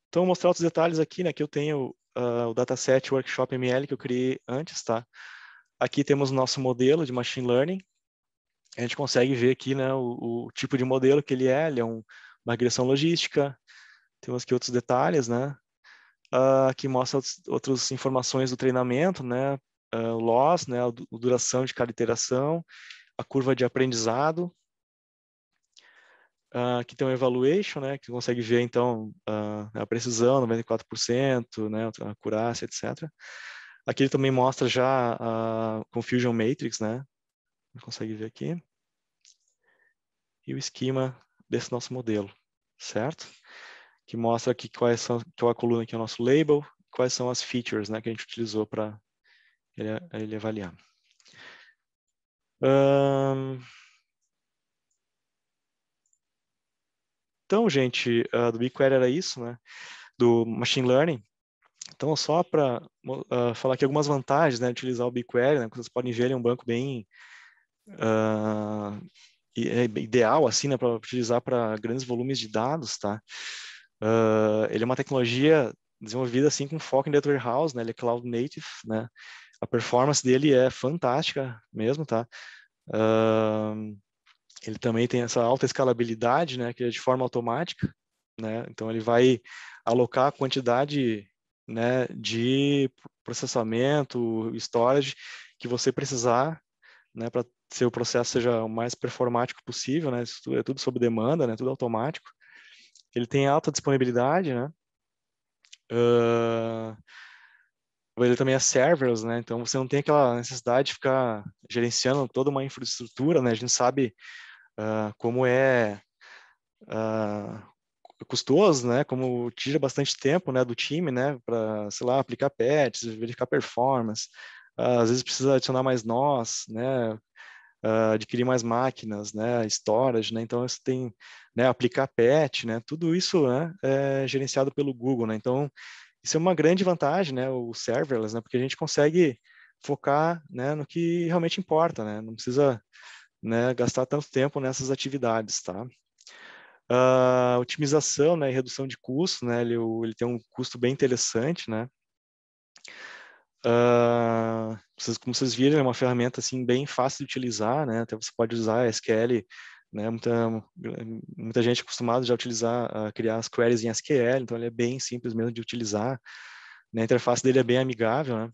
Então, vou mostrar outros detalhes aqui, né? Que eu tenho o dataset Workshop ML que eu criei antes, tá? Aqui temos o nosso modelo de Machine Learning. A gente consegue ver aqui, né, o tipo de modelo que ele é uma regressão logística. Temos aqui outros detalhes, né? Que mostra outras informações do treinamento, né? O loss, né? A duração de cada iteração. a curva de aprendizado. Aqui tem um evaluation, né, que consegue ver, então, a precisão, 94%, né, a acurácia, etc. Aqui ele também mostra já a Confusion Matrix, né, consegue ver aqui. E o esquema desse nosso modelo, certo? Que mostra aqui qual é a coluna que é o nosso label, quais são as features, né, que a gente utilizou para ele avaliar. Então, gente, do BigQuery era isso, né? Do Machine Learning. Então, só para falar aqui algumas vantagens, né, de utilizar o BigQuery, né? Vocês podem ver, ele é um banco bem ideal, assim, né, para utilizar para grandes volumes de dados, tá? Ele é uma tecnologia desenvolvida, assim, com foco em Data Warehouse, né? Ele é Cloud Native, né? A performance dele é fantástica mesmo, tá? Ele também tem essa alta escalabilidade, né, que é de forma automática, né? Então ele vai alocar a quantidade, né, de processamento, storage que você precisar, né, para que o processo seja o mais performático possível, né? Isso é tudo sob demanda, né? Tudo automático. Ele tem alta disponibilidade, né? Ele também é serverless, né? Então você não tem aquela necessidade de ficar gerenciando toda uma infraestrutura, né? A gente sabe como é custoso, né? Como tira bastante tempo, né, do time, né, para, sei lá, aplicar patches, verificar performance. Às vezes precisa adicionar mais nós, né, adquirir mais máquinas, né, storage, né. Então você tem, né, aplicar patch, né. Tudo isso, né, é gerenciado pelo Google, né. Então isso é uma grande vantagem, né, o serverless, né, porque a gente consegue focar, né, no que realmente importa, né. Não precisa, né, gastar tanto tempo nessas atividades, tá? Otimização, né, e redução de custo, né, ele tem um custo bem interessante, né. Como vocês viram, é uma ferramenta assim bem fácil de utilizar, né. Até você pode usar SQL, né. Muita gente é acostumada já a utilizar, criar as queries em SQL, então ele é bem simples mesmo de utilizar, né. A interface dele é bem amigável, né.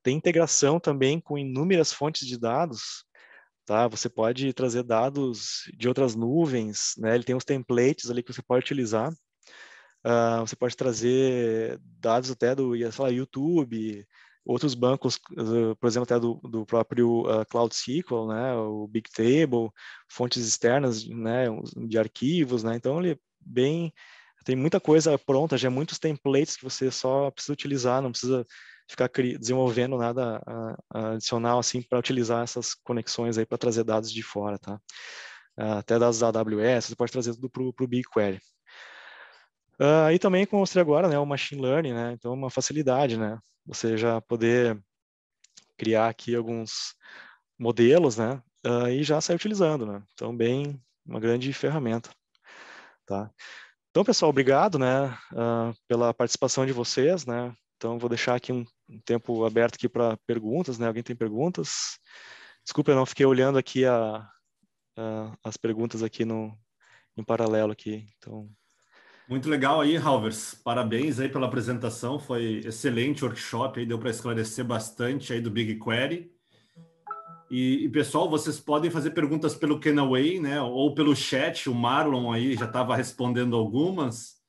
Tem integração também com inúmeras fontes de dados, tá? Você pode trazer dados de outras nuvens, né? Ele tem os templates ali que você pode utilizar. Você pode trazer dados até do, sei lá, YouTube, outros bancos, por exemplo, até do próprio Cloud SQL, né? O Bigtable, fontes externas, né? De arquivos, né? Então ele tem muita coisa pronta, já muitos templates que você só precisa utilizar, não precisa ficar desenvolvendo nada adicional assim para utilizar essas conexões aí para trazer dados de fora, tá? Até dados da AWS, você pode trazer tudo para o BigQuery. E também, como eu mostrei agora, né, o Machine Learning, né? Então, uma facilidade, né? Você já poder criar aqui alguns modelos, né? E já sair utilizando, né? Então, uma grande ferramenta, tá? Então, pessoal, obrigado, né, pela participação de vocês, né? Então, vou deixar aqui um tempo aberto aqui para perguntas, né? Alguém tem perguntas? Desculpa, eu não fiquei olhando aqui as perguntas aqui em paralelo aqui. Então, muito legal aí, Halvers. Parabéns aí pela apresentação. Foi excelente workshop aí, deu para esclarecer bastante aí do BigQuery. E, pessoal, vocês podem fazer perguntas pelo Canaway, né? Ou pelo chat. O Marlon aí já estava respondendo algumas.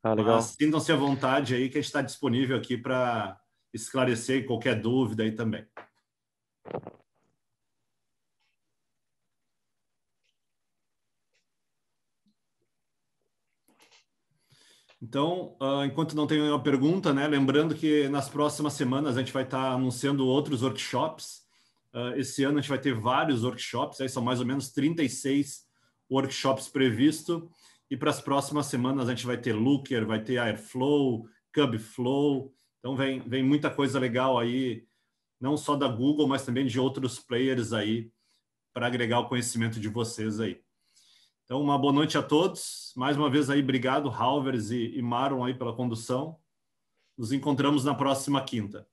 legal. Mas sintam-se à vontade aí que a gente está disponível aqui para esclarecer qualquer dúvida aí também. Então, enquanto não tem nenhuma pergunta, né? Lembrando que nas próximas semanas a gente vai estar anunciando outros workshops. Esse ano a gente vai ter vários workshops, aí são mais ou menos 36 workshops previstos. E para as próximas semanas a gente vai ter Looker, vai ter Airflow, Kubeflow. Então vem muita coisa legal aí, não só da Google, mas também de outros players aí, para agregar o conhecimento de vocês aí. Então, uma boa noite a todos. Mais uma vez aí, obrigado, Halvers e Maron aí pela condução. Nos encontramos na próxima quinta.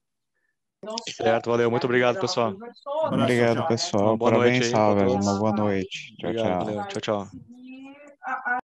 Certo, valeu. Muito obrigado, pessoal. Um abraço, Obrigado, tchau. pessoal. Boa noite Parabéns, aí para Halvers. todos. Uma boa noite. Tchau, Obrigado, tchau. valeu. Tchau, tchau.